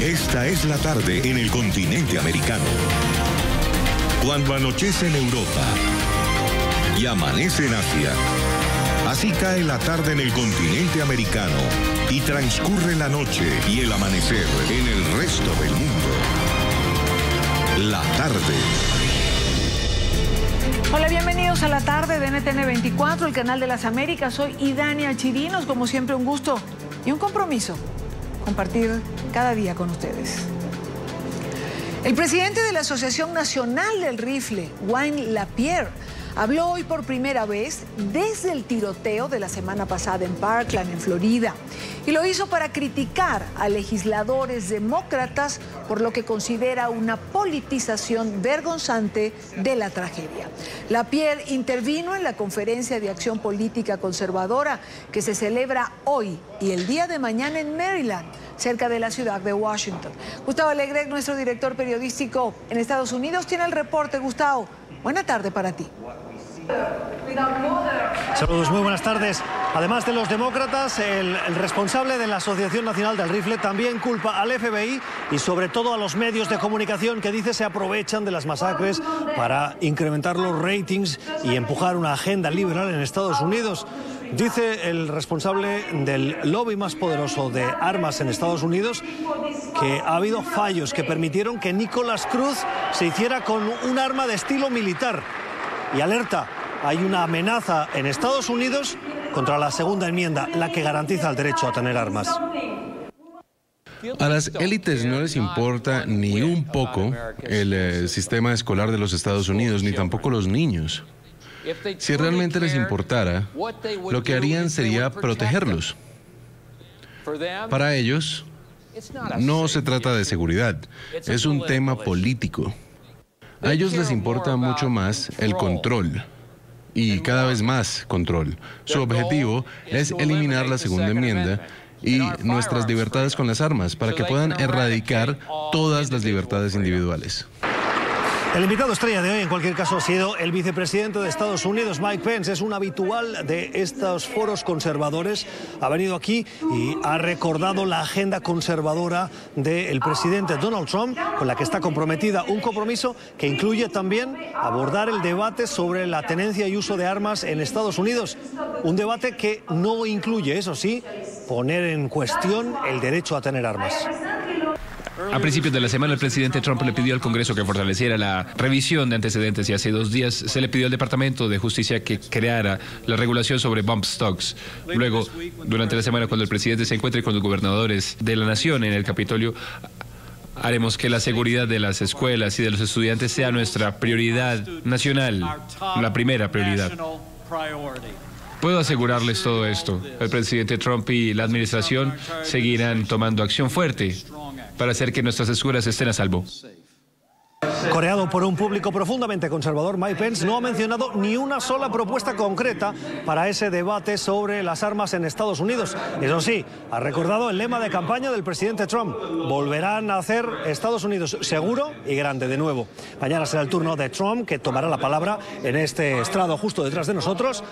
Esta es la tarde en el continente americano. Cuando anochece en Europa y amanece en Asia, así cae la tarde en el continente americano y transcurre la noche y el amanecer en el resto del mundo. La tarde. Hola, bienvenidos a la tarde de NTN 24, el canal de las Américas. Soy Idania Chirinos, como siempre un gusto y un compromiso compartir cada día con ustedes. El presidente de la Asociación Nacional del Rifle, Wayne Lapierre, habló hoy por primera vez desde el tiroteo de la semana pasada en Parkland, en Florida, y lo hizo para criticar a legisladores demócratas por lo que considera una politización vergonzante de la tragedia. Lapierre intervino en la Conferencia de Acción Política Conservadora que se celebra hoy y el día de mañana en Maryland, cerca de la ciudad de Washington. Gustavo Alegret, nuestro director periodístico en Estados Unidos, tiene el reporte. Gustavo, buena tarde para ti. Saludos, muy buenas tardes. Además de los demócratas, el responsable de la Asociación Nacional del Rifle también culpa al FBI y sobre todo a los medios de comunicación que dice se aprovechan de las masacres para incrementar los ratings y empujar una agenda liberal en Estados Unidos. Dice el responsable del lobby más poderoso de armas en Estados Unidos que ha habido fallos que permitieron que Nicholas Cruz se hiciera con un arma de estilo militar. Y alerta, hay una amenaza en Estados Unidos contra la segunda enmienda, la que garantiza el derecho a tener armas. A las élites no les importa ni un poco el sistema escolar de los Estados Unidos, ni tampoco los niños. Si realmente les importara, lo que harían sería protegerlos. Para ellos, no se trata de seguridad, es un tema político. A ellos les importa mucho más el control, y cada vez más control. Su objetivo es eliminar la segunda enmienda y nuestras libertades con las armas, para que puedan erradicar todas las libertades individuales. El invitado estrella de hoy, en cualquier caso, ha sido el vicepresidente de Estados Unidos, Mike Pence. Es un habitual de estos foros conservadores. Ha venido aquí y ha recordado la agenda conservadora del presidente Donald Trump, con la que está comprometida. Un compromiso que incluye también abordar el debate sobre la tenencia y uso de armas en Estados Unidos. Un debate que no incluye, eso sí, poner en cuestión el derecho a tener armas. A principios de la semana, el presidente Trump le pidió al Congreso que fortaleciera la revisión de antecedentes y hace 2 días se le pidió al Departamento de Justicia que creara la regulación sobre bump stocks. Luego, durante la semana, cuando el presidente se encuentre con los gobernadores de la nación en el Capitolio, haremos que la seguridad de las escuelas y de los estudiantes sea nuestra prioridad nacional, la primera prioridad. Puedo asegurarles todo esto. El presidente Trump y la administración seguirán tomando acción fuerte para hacer que nuestras escuelas estén a salvo. Coreado por un público profundamente conservador, Mike Pence no ha mencionado ni una sola propuesta concreta para ese debate sobre las armas en Estados Unidos. Eso sí, ha recordado el lema de campaña del presidente Trump: volverán a hacer Estados Unidos seguro y grande de nuevo. Mañana será el turno de Trump, que tomará la palabra en este estrado justo detrás de nosotros,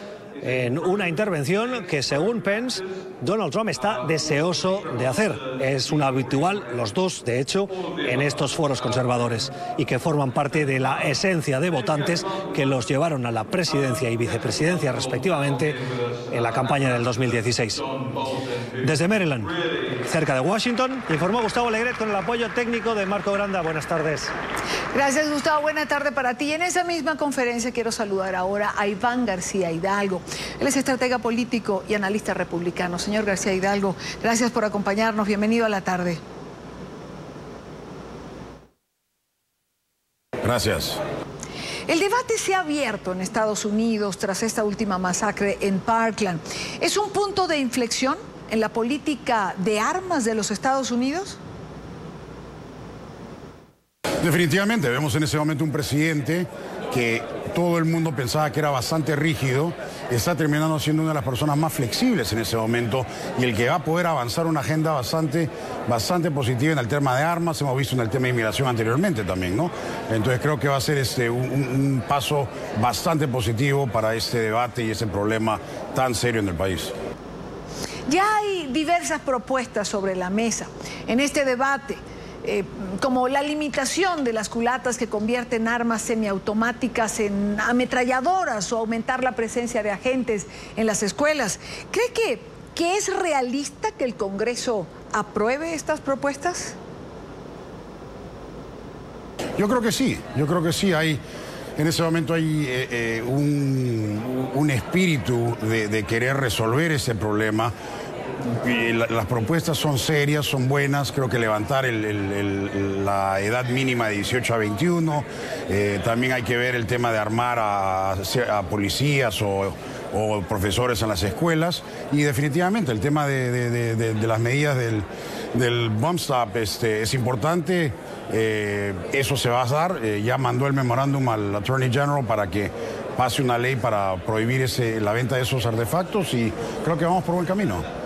en una intervención que, según Pence, Donald Trump está deseoso de hacer. Es un habitual, los dos, de hecho, en estos foros conservadores, y que forman parte de la esencia de votantes que los llevaron a la presidencia y vicepresidencia, respectivamente, en la campaña del 2016. Desde Maryland, cerca de Washington, informó Gustavo Alegret con el apoyo técnico de Marco Granda. Buenas tardes. Gracias, Gustavo. Buena tarde para ti. En esa misma conferencia quiero saludar ahora a Iván García Hidalgo. Él es estratega político y analista republicano. Señor García Hidalgo, gracias por acompañarnos. Bienvenido a la tarde. Gracias. El debate se ha abierto en Estados Unidos tras esta última masacre en Parkland. ¿Es un punto de inflexión en la política de armas de los Estados Unidos? Definitivamente, vemos en ese momento un presidente que todo el mundo pensaba que era bastante rígido, está terminando siendo una de las personas más flexibles en ese momento y el que va a poder avanzar una agenda bastante positiva en el tema de armas. Hemos visto en el tema de inmigración anteriormente también, ¿no? Entonces creo que va a ser un paso bastante positivo para este debate y ese problema tan serio en el país. Ya hay diversas propuestas sobre la mesa en este debate. como la limitación de las culatas que convierten armas semiautomáticas en ametralladoras o aumentar la presencia de agentes en las escuelas. ¿Cree que es realista que el Congreso apruebe estas propuestas? Yo creo que sí, en ese momento hay un espíritu de querer resolver ese problema. Y las propuestas son serias, son buenas, creo que levantar la edad mínima de 18 a 21, también hay que ver el tema de armar a policías o profesores en las escuelas, y definitivamente el tema de las medidas del bump stop es importante. Eso se va a dar, ya mandó el memorándum al Attorney General para que pase una ley para prohibir la venta de esos artefactos, y creo que vamos por buen camino.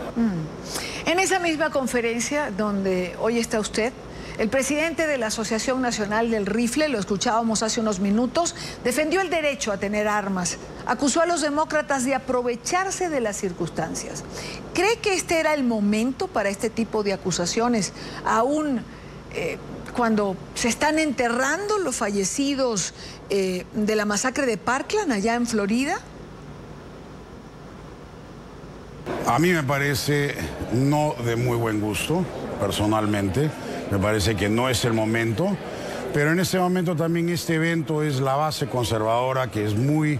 En esa misma conferencia donde hoy está usted, el presidente de la Asociación Nacional del Rifle, lo escuchábamos hace unos minutos, defendió el derecho a tener armas, acusó a los demócratas de aprovecharse de las circunstancias. ¿Cree que este era el momento para este tipo de acusaciones, aún cuando se están enterrando los fallecidos de la masacre de Parkland allá en Florida? A mí me parece no de muy buen gusto, personalmente. Me parece que no es el momento, pero en este momento también este evento es la base conservadora, que es muy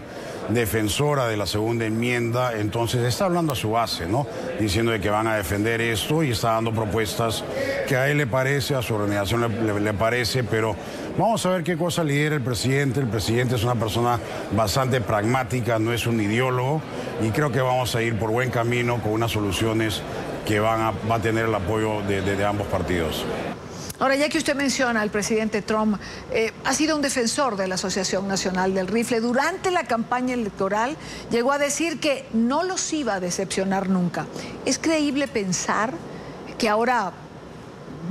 defensora de la segunda enmienda, entonces está hablando a su base, ¿no? Diciendo de que van a defender esto, y está dando propuestas que a él le parece, a su organización le parece, pero vamos a ver qué cosa lidera el presidente. El presidente es una persona bastante pragmática, no es un ideólogo, y creo que vamos a ir por buen camino con unas soluciones que va a tener el apoyo de ambos partidos. Ahora, ya que usted menciona al presidente Trump, ha sido un defensor de la Asociación Nacional del Rifle. Durante la campaña electoral llegó a decir que no los iba a decepcionar nunca. ¿Es creíble pensar que ahora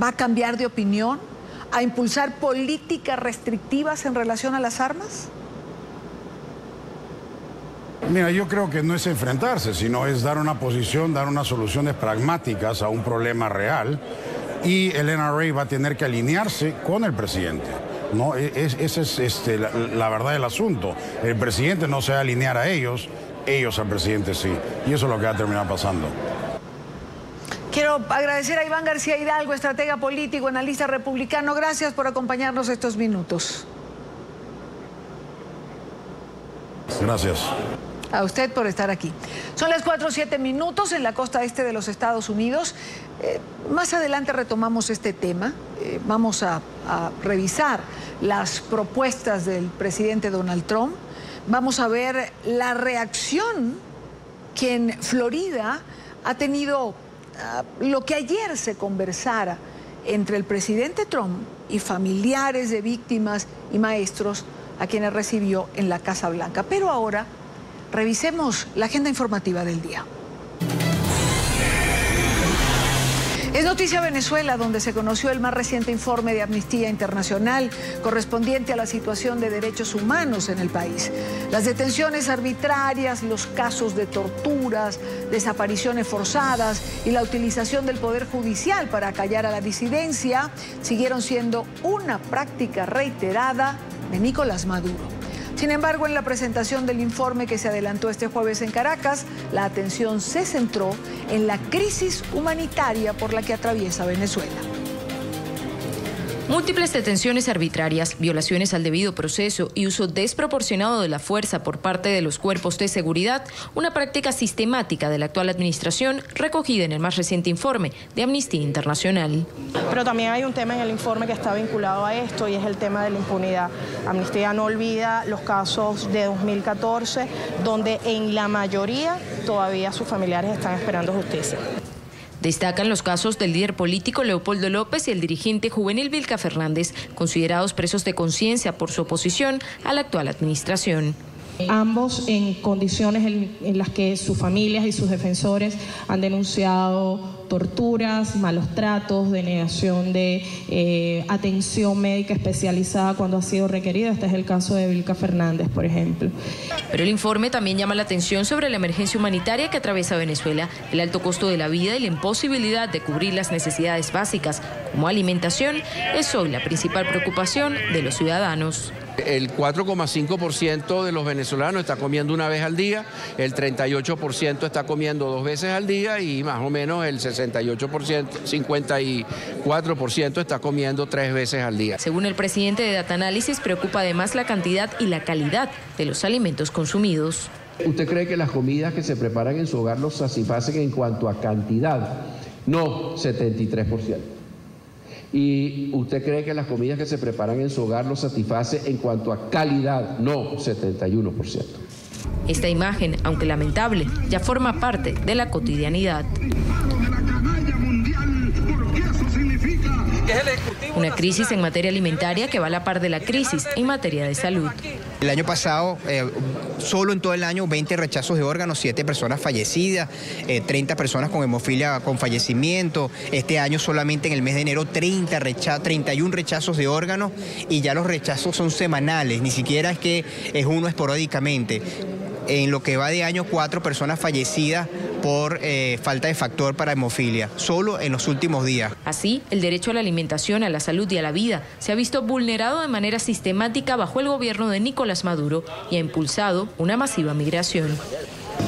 va a cambiar de opinión, a impulsar políticas restrictivas en relación a las armas? Mira, yo creo que no es enfrentarse, sino es dar una posición, dar unas soluciones pragmáticas a un problema real. Y el NRA va a tener que alinearse con el presidente, ¿no? Esa es la verdad del asunto. El presidente no se va a alinear a ellos al presidente sí. Y eso es lo que va a terminar pasando. Quiero agradecer a Iván García Hidalgo, estratega político, analista republicano. Gracias por acompañarnos estos minutos. Gracias. A usted por estar aquí. Son las 4:07 en la costa este de los Estados Unidos. Más adelante retomamos este tema. Vamos a revisar las propuestas del presidente Donald Trump. Vamos a ver la reacción que en Florida ha tenido lo que ayer se conversara entre el presidente Trump y familiares de víctimas y maestros a quienes recibió en la Casa Blanca. Pero ahora revisemos la agenda informativa del día. Es noticia Venezuela, donde se conoció el más reciente informe de Amnistía Internacional correspondiente a la situación de derechos humanos en el país. Las detenciones arbitrarias, los casos de torturas, desapariciones forzadas y la utilización del Poder Judicial para acallar a la disidencia siguieron siendo una práctica reiterada de Nicolás Maduro. Sin embargo, en la presentación del informe que se adelantó este jueves en Caracas, la atención se centró en la crisis humanitaria por la que atraviesa Venezuela. Múltiples detenciones arbitrarias, violaciones al debido proceso y uso desproporcionado de la fuerza por parte de los cuerpos de seguridad, una práctica sistemática de la actual administración recogida en el más reciente informe de Amnistía Internacional. Pero también hay un tema en el informe que está vinculado a esto, y es el tema de la impunidad. Amnistía no olvida los casos de 2014, donde en la mayoría todavía sus familiares están esperando justicia. Destacan los casos del líder político Leopoldo López y el dirigente juvenil Vilca Fernández, considerados presos de conciencia por su oposición a la actual administración. Ambos en condiciones en las que sus familias y sus defensores han denunciado torturas, malos tratos, denegación de atención médica especializada cuando ha sido requerida. Este es el caso de Vilca Fernández, por ejemplo. Pero el informe también llama la atención sobre la emergencia humanitaria que atraviesa Venezuela, el alto costo de la vida y la imposibilidad de cubrir las necesidades básicas, como alimentación, es hoy la principal preocupación de los ciudadanos. El 4,5% de los venezolanos está comiendo una vez al día, el 38% está comiendo 2 veces al día y más o menos el 54% está comiendo 3 veces al día. Según el presidente de Data Analysis, preocupa además la cantidad y la calidad de los alimentos consumidos. ¿Usted cree que las comidas que se preparan en su hogar los satisfacen en cuanto a cantidad? No, 73%. ¿Y usted cree que las comidas que se preparan en su hogar los satisface en cuanto a calidad? No, 71%. Esta imagen, aunque lamentable, ya forma parte de la cotidianidad. Una crisis en materia alimentaria que va a la par de la crisis en materia de salud. El año pasado, solo en todo el año, 20 rechazos de órganos, 7 personas fallecidas, 30 personas con hemofilia con fallecimiento. Este año solamente en el mes de enero 31 rechazos de órganos y ya los rechazos son semanales, ni siquiera es que es uno esporádicamente. En lo que va de año, 4 personas fallecidas por falta de factor para hemofilia, solo en los últimos días. Así, el derecho a la alimentación, a la salud y a la vida se ha visto vulnerado de manera sistemática bajo el gobierno de Nicolás Maduro y ha impulsado una masiva migración.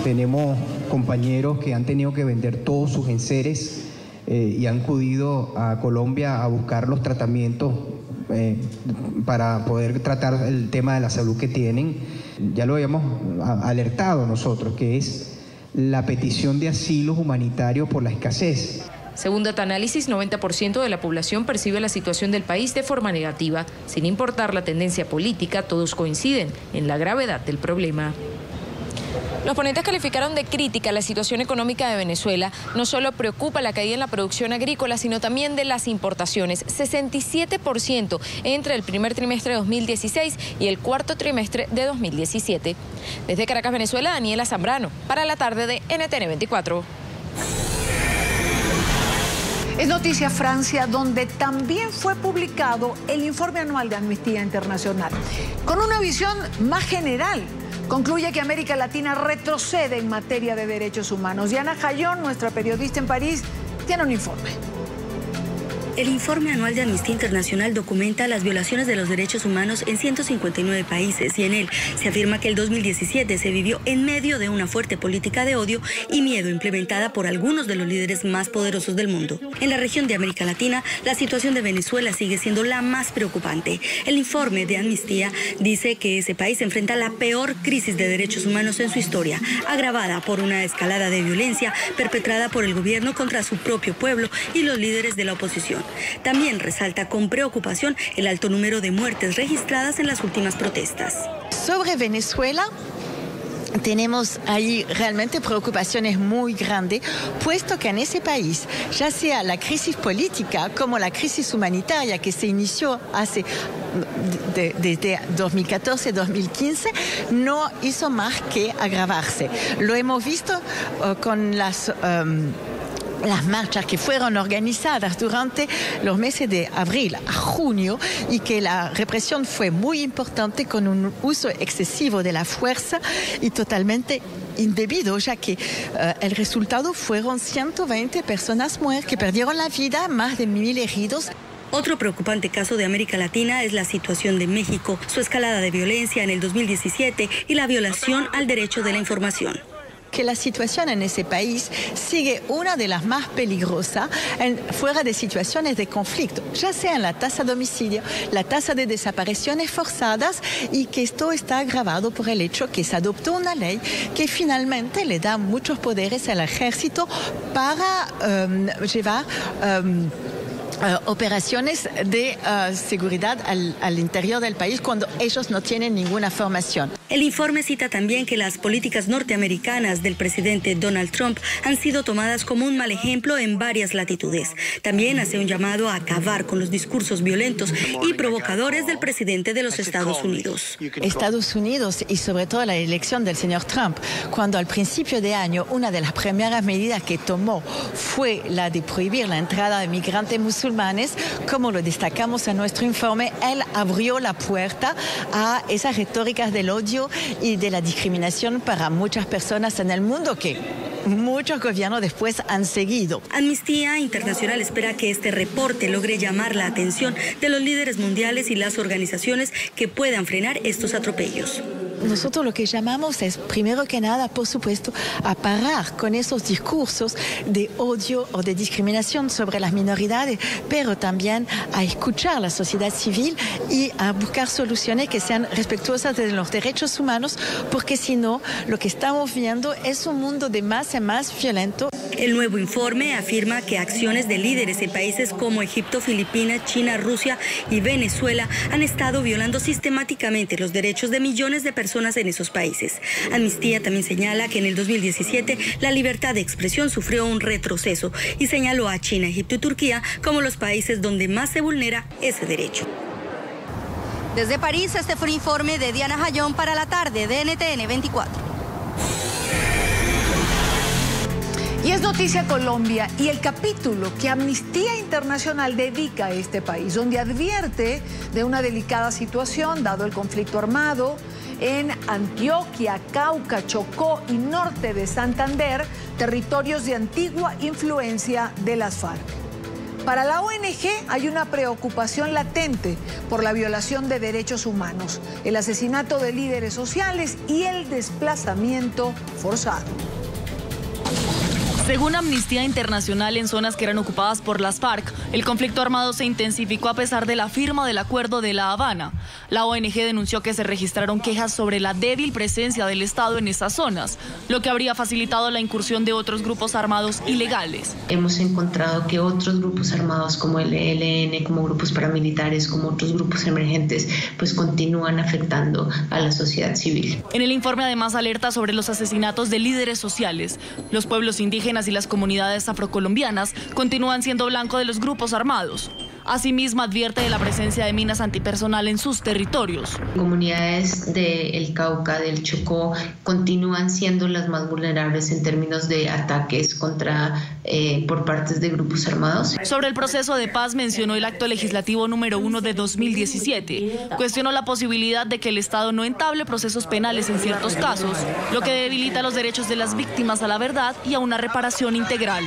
Tenemos compañeros que han tenido que vender todos sus enseres y han acudido a Colombia a buscar los tratamientos para poder tratar el tema de la salud que tienen. Ya lo habíamos alertado nosotros, que es la petición de asilos humanitarios por la escasez. Según Data Analysis, 90% de la población percibe la situación del país de forma negativa. Sin importar la tendencia política, todos coinciden en la gravedad del problema. Los ponentes calificaron de crítica la situación económica de Venezuela. No solo preocupa la caída en la producción agrícola, sino también de las importaciones. 67% entre el primer trimestre de 2016 y el cuarto trimestre de 2017. Desde Caracas, Venezuela, Daniela Zambrano, para la tarde de NTN 24. Es noticia Francia, donde también fue publicado el informe anual de Amnistía Internacional. Con una visión más general, concluye que América Latina retrocede en materia de derechos humanos. Diana Jayón, nuestra periodista en París, tiene un informe. El informe anual de Amnistía Internacional documenta las violaciones de los derechos humanos en 159 países y en él se afirma que el 2017 se vivió en medio de una fuerte política de odio y miedo implementada por algunos de los líderes más poderosos del mundo. En la región de América Latina, la situación de Venezuela sigue siendo la más preocupante. El informe de Amnistía dice que ese país enfrenta la peor crisis de derechos humanos en su historia, agravada por una escalada de violencia perpetrada por el gobierno contra su propio pueblo y los líderes de la oposición. También resalta con preocupación el alto número de muertes registradas en las últimas protestas. Sobre Venezuela, tenemos ahí realmente preocupaciones muy grandes, puesto que en ese país, ya sea la crisis política como la crisis humanitaria que se inició desde 2014-2015, no hizo más que agravarse. Lo hemos visto con las marchas que fueron organizadas durante los meses de abril a junio y que la represión fue muy importante con un uso excesivo de la fuerza y totalmente indebido, ya que el resultado fueron 120 personas muertas que perdieron la vida, más de 1.000 heridos. Otro preocupante caso de América Latina es la situación de México, su escalada de violencia en el 2017 y la violación al derecho de la información. Que la situación en ese país sigue una de las más peligrosas fuera de situaciones de conflicto, ya sea en la tasa de homicidio, la tasa de desapariciones forzadas, y que esto está agravado por el hecho que se adoptó una ley que finalmente le da muchos poderes al ejército para llevar operaciones de seguridad al interior del país cuando ellos no tienen ninguna formación. El informe cita también que las políticas norteamericanas del presidente Donald Trump han sido tomadas como un mal ejemplo en varias latitudes. También hace un llamado a acabar con los discursos violentos y provocadores del presidente de los Estados Unidos. Estados Unidos y sobre todo la elección del señor Trump, cuando al principio de año una de las primeras medidas que tomó fue la de prohibir la entrada de migrantes musulmanes, como lo destacamos en nuestro informe, él abrió la puerta a esas retóricas del odio y de la discriminación para muchas personas en el mundo que muchos gobiernos después han seguido. Amnistía Internacional espera que este reporte logre llamar la atención de los líderes mundiales y las organizaciones que puedan frenar estos atropellos. Nosotros lo que llamamos es, primero que nada, por supuesto, a parar con esos discursos de odio o de discriminación sobre las minoridades, pero también a escuchar a la sociedad civil y a buscar soluciones que sean respetuosas de los derechos humanos, porque si no, lo que estamos viendo es un mundo de más en más violento. El nuevo informe afirma que acciones de líderes en países como Egipto, Filipinas, China, Rusia y Venezuela han estado violando sistemáticamente los derechos de millones de personas en esos países. Amnistía también señala que en el 2017 la libertad de expresión sufrió un retroceso y señaló a China, Egipto y Turquía como los países donde más se vulnera ese derecho. Desde París, este fue un informe de Diana Jayón para la tarde de NTN 24. Y es noticia Colombia y el capítulo que Amnistía Internacional dedica a este país, donde advierte de una delicada situación dado el conflicto armado en Antioquia, Cauca, Chocó y norte de Santander, territorios de antigua influencia de las FARC. Para la ONG hay una preocupación latente por la violación de derechos humanos, el asesinato de líderes sociales y el desplazamiento forzado. Según Amnistía Internacional, en zonas que eran ocupadas por las FARC, el conflicto armado se intensificó a pesar de la firma del Acuerdo de La Habana. La ONG denunció que se registraron quejas sobre la débil presencia del Estado en esas zonas, lo que habría facilitado la incursión de otros grupos armados ilegales. Hemos encontrado que otros grupos armados como el ELN, como grupos paramilitares, como otros grupos emergentes, pues continúan afectando a la sociedad civil. En el informe además alerta sobre los asesinatos de líderes sociales. Los pueblos indígenas y las comunidades afrocolombianas continúan siendo blanco de los grupos armados. Asimismo, advierte de la presencia de minas antipersonal en sus territorios. Comunidades del Cauca, del Chocó, continúan siendo las más vulnerables en términos de ataques por partes de grupos armados. Sobre el proceso de paz mencionó el acto legislativo número 1 de 2017. Cuestionó la posibilidad de que el Estado no entable procesos penales en ciertos casos, lo que debilita los derechos de las víctimas a la verdad y a una reparación integral.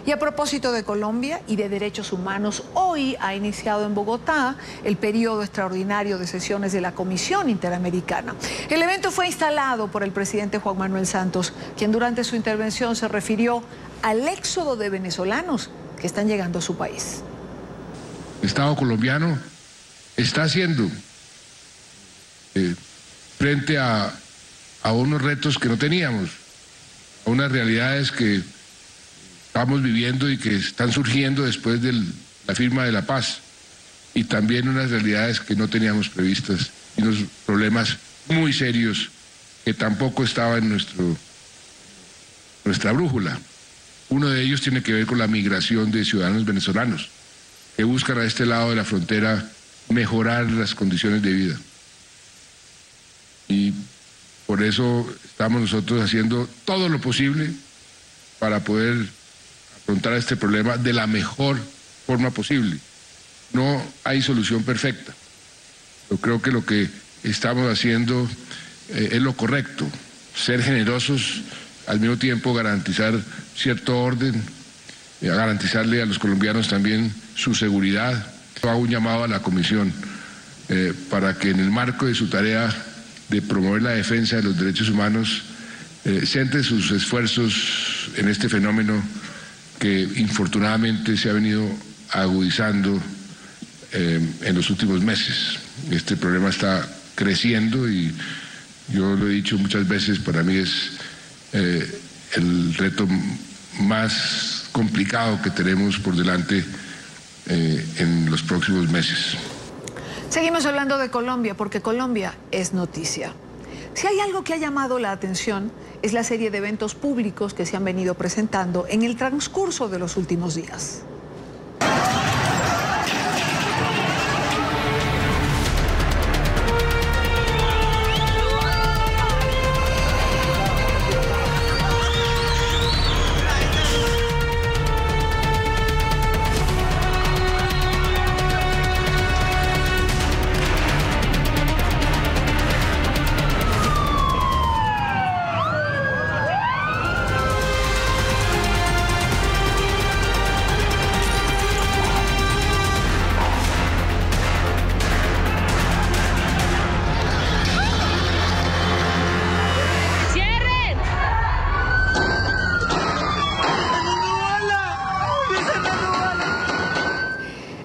Y a propósito de Colombia y de derechos humanos, hoy ha iniciado en Bogotá el periodo extraordinario de sesiones de la Comisión Interamericana. El evento fue instalado por el presidente Juan Manuel Santos, quien durante su intervención se refirió al éxodo de venezolanos que están llegando a su país. El Estado colombiano está haciendo frente a unos retos que no teníamos, a unas realidades que estamos viviendo y que están surgiendo después de la firma de la paz, y también unas realidades que no teníamos previstas y unos problemas muy serios que tampoco estaban en nuestra brújula. Uno de ellos tiene que ver con la migración de ciudadanos venezolanos que buscan a este lado de la frontera mejorar las condiciones de vida. Y por eso estamos nosotros haciendo todo lo posible para poder afrontar este problema de la mejor forma posible. No hay solución perfecta. Yo creo que lo que estamos haciendo es lo correcto, ser generosos, al mismo tiempo garantizar cierto orden, garantizarle a los colombianos también su seguridad. Hago un llamado a la Comisión para que en el marco de su tarea de promover la defensa de los derechos humanos centre sus esfuerzos en este fenómeno que infortunadamente se ha venido agudizando en los últimos meses. Este problema está creciendo y yo lo he dicho muchas veces, para mí es el reto más complicado que tenemos por delante en los próximos meses. Seguimos hablando de Colombia, porque Colombia es noticia. Si hay algo que ha llamado la atención, es la serie de eventos públicos que se han venido presentando en el transcurso de los últimos días.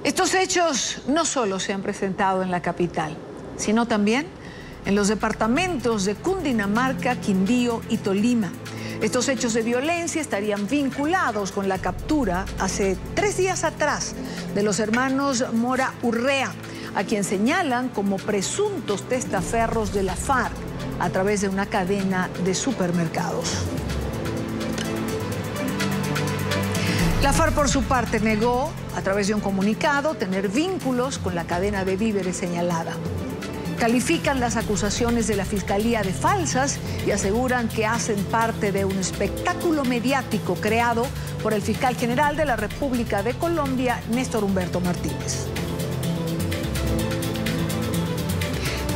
Estos hechos no solo se han presentado en la capital, sino también en los departamentos de Cundinamarca, Quindío y Tolima. Estos hechos de violencia estarían vinculados con la captura hace 3 días atrás de los hermanos Mora Urrea, a quien señalan como presuntos testaferros de la FARC a través de una cadena de supermercados. La FARC, por su parte, negó, a través de un comunicado, tener vínculos con la cadena de víveres señalada. Califican las acusaciones de la Fiscalía de falsas y aseguran que hacen parte de un espectáculo mediático creado por el fiscal general de la República de Colombia, Néstor Humberto Martínez.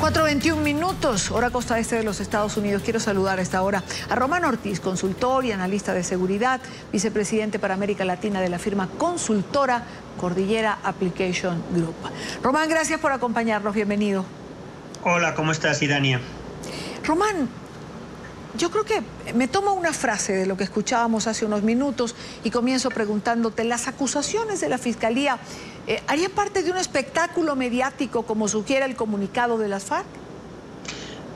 4:21 minutos, hora costa este de los Estados Unidos. Quiero saludar a esta hora a Román Ortiz, consultor y analista de seguridad, vicepresidente para América Latina de la firma consultora Cordillera Application Group. Román, gracias por acompañarnos, bienvenido. Hola, ¿cómo estás, Idania? Román, yo creo que me tomo una frase de lo que escuchábamos hace unos minutos y comienzo preguntándote, ¿las acusaciones de la Fiscalía harían parte de un espectáculo mediático como sugiere el comunicado de las FARC?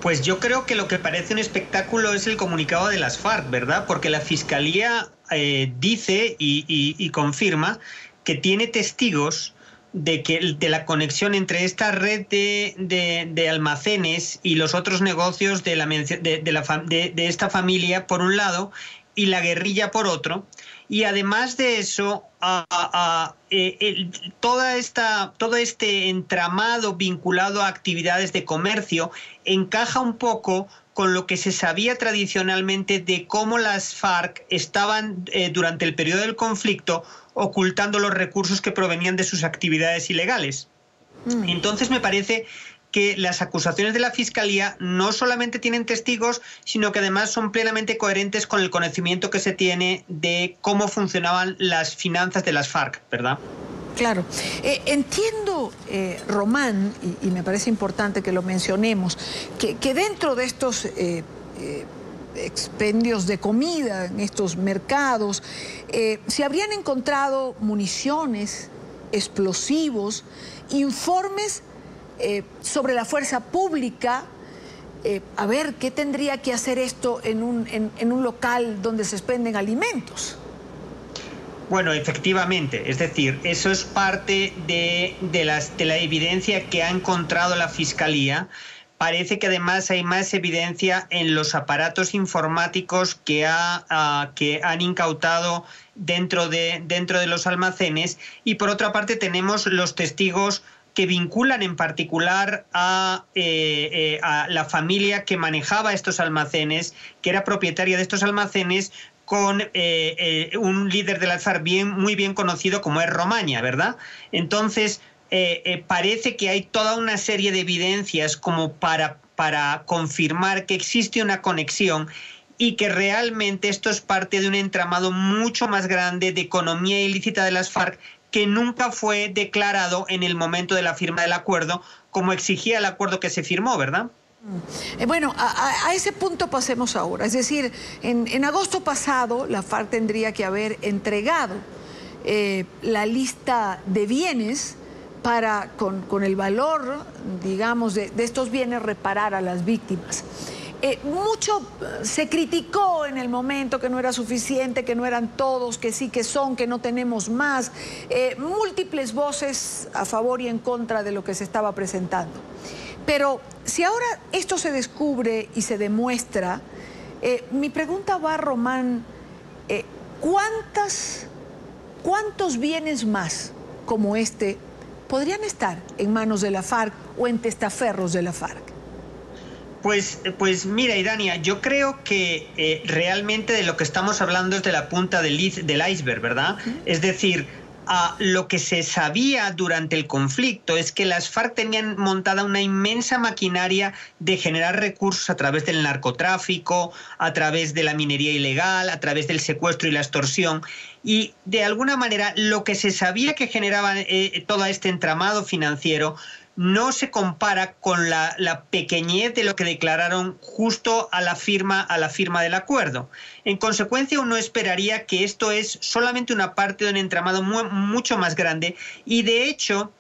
Pues yo creo que lo que parece un espectáculo es el comunicado de las FARC, ¿verdad? Porque la Fiscalía dice y confirma que tiene testigos de la conexión entre esta red de almacenes y los otros negocios de esta familia, por un lado, y la guerrilla, por otro. Y además de eso, todo este entramado vinculado a actividades de comercio encaja un poco con lo que se sabía tradicionalmente de cómo las FARC estaban durante el periodo del conflicto ocultando los recursos que provenían de sus actividades ilegales. Entonces me parece que las acusaciones de la Fiscalía no solamente tienen testigos, sino que además son plenamente coherentes con el conocimiento que se tiene de cómo funcionaban las finanzas de las FARC, ¿verdad? Claro. Entiendo, Román, y me parece importante que lo mencionemos, que dentro de estos expendios de comida, en estos mercados, se habrían encontrado municiones, explosivos, informes sobre la fuerza pública. A ver, ¿qué tendría que hacer esto en un local donde se expenden alimentos? Bueno, efectivamente, es decir, eso es parte de la evidencia que ha encontrado la Fiscalía. Parece que además hay más evidencia en los aparatos informáticos que han incautado dentro de los almacenes, y por otra parte tenemos los testigos que vinculan en particular a la familia que manejaba estos almacenes, que era propietaria de estos almacenes, con un líder de la FARC muy bien conocido como es Romaña, ¿verdad? Entonces, parece que hay toda una serie de evidencias como para confirmar que existe una conexión y que realmente esto es parte de un entramado mucho más grande de economía ilícita de las FARC, que nunca fue declarado en el momento de la firma del acuerdo, como exigía el acuerdo que se firmó, ¿verdad? Bueno, a ese punto pasemos ahora. Es decir, en agosto pasado la FARC tendría que haber entregado la lista de bienes para, con el valor, digamos, de estos bienes, reparar a las víctimas. Mucho se criticó en el momento que no era suficiente, que no eran todos, que sí que son, que no tenemos más. Múltiples voces a favor y en contra de lo que se estaba presentando. Pero si ahora esto se descubre y se demuestra, mi pregunta va, Román, ¿cuántos bienes más como este podrían estar en manos de la FARC o en testaferros de la FARC? Pues mira, Idania, yo creo que realmente de lo que estamos hablando es de la punta del iceberg, ¿verdad? Es decir, lo que se sabía durante el conflicto es que las FARC tenían montada una inmensa maquinaria de generar recursos a través del narcotráfico, a través de la minería ilegal, a través del secuestro y la extorsión. Y de alguna manera lo que se sabía que generaba todo este entramado financiero no se compara con la pequeñez de lo que declararon justo a la firma del acuerdo. En consecuencia, uno esperaría que esto es solamente una parte de un entramado mucho más grande y, de hecho,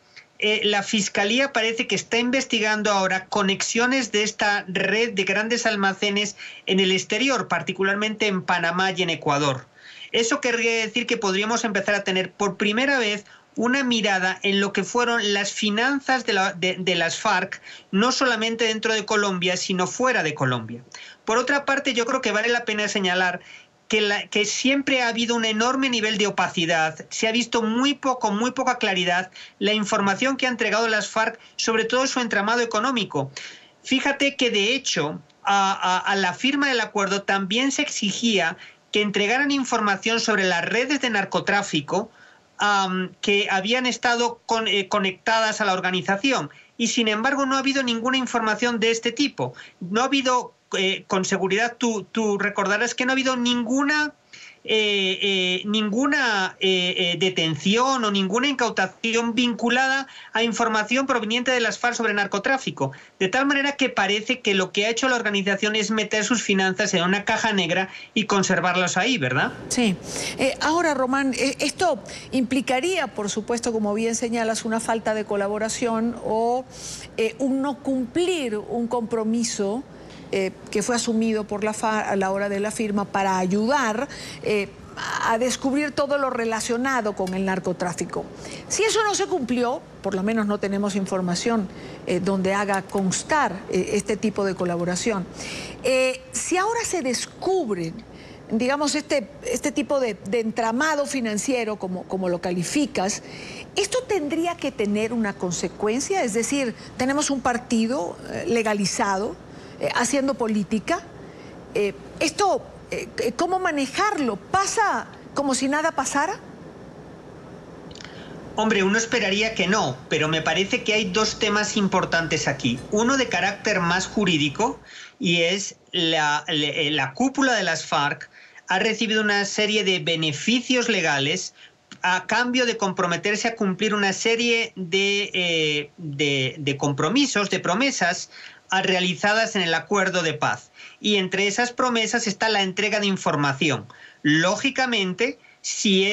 la Fiscalía parece que está investigando ahora conexiones de esta red de grandes almacenes en el exterior, particularmente en Panamá y en Ecuador. Eso querría decir que podríamos empezar a tener por primera vez una mirada en lo que fueron las finanzas de las FARC, no solamente dentro de Colombia, sino fuera de Colombia. Por otra parte, yo creo que vale la pena señalar que siempre ha habido un enorme nivel de opacidad, se ha visto muy poca claridad la información que ha entregado las FARC, sobre todo su entramado económico. Fíjate que, de hecho, a la firma del acuerdo también se exigía que entregaran información sobre las redes de narcotráfico que habían estado conectadas a la organización. Y sin embargo no ha habido ninguna información de este tipo. No ha habido, con seguridad tú recordarás que no ha habido ninguna detención o ninguna incautación vinculada a información proveniente de las FARC sobre narcotráfico. De tal manera que parece que lo que ha hecho la organización es meter sus finanzas en una caja negra y conservarlas ahí, ¿verdad? Sí. Ahora, Román, esto implicaría, por supuesto, como bien señalas, una falta de colaboración o un no cumplir un compromiso que fue asumido por la FARC a la hora de la firma para ayudar a descubrir todo lo relacionado con el narcotráfico. Si eso no se cumplió, por lo menos no tenemos información donde haga constar este tipo de colaboración. Si ahora se descubren, digamos, este tipo de entramado financiero, como lo calificas, ¿esto tendría que tener una consecuencia? Es decir, tenemos un partido legalizado, haciendo política. Esto, ¿cómo manejarlo? ¿Pasa como si nada pasara? Hombre, uno esperaría que no, pero me parece que hay dos temas importantes aquí. Uno de carácter más jurídico, y es la cúpula de las FARC ha recibido una serie de beneficios legales a cambio de comprometerse a cumplir una serie de compromisos, de promesas realizadas en el acuerdo de paz. Y entre esas promesas está la entrega de información. Lógicamente, si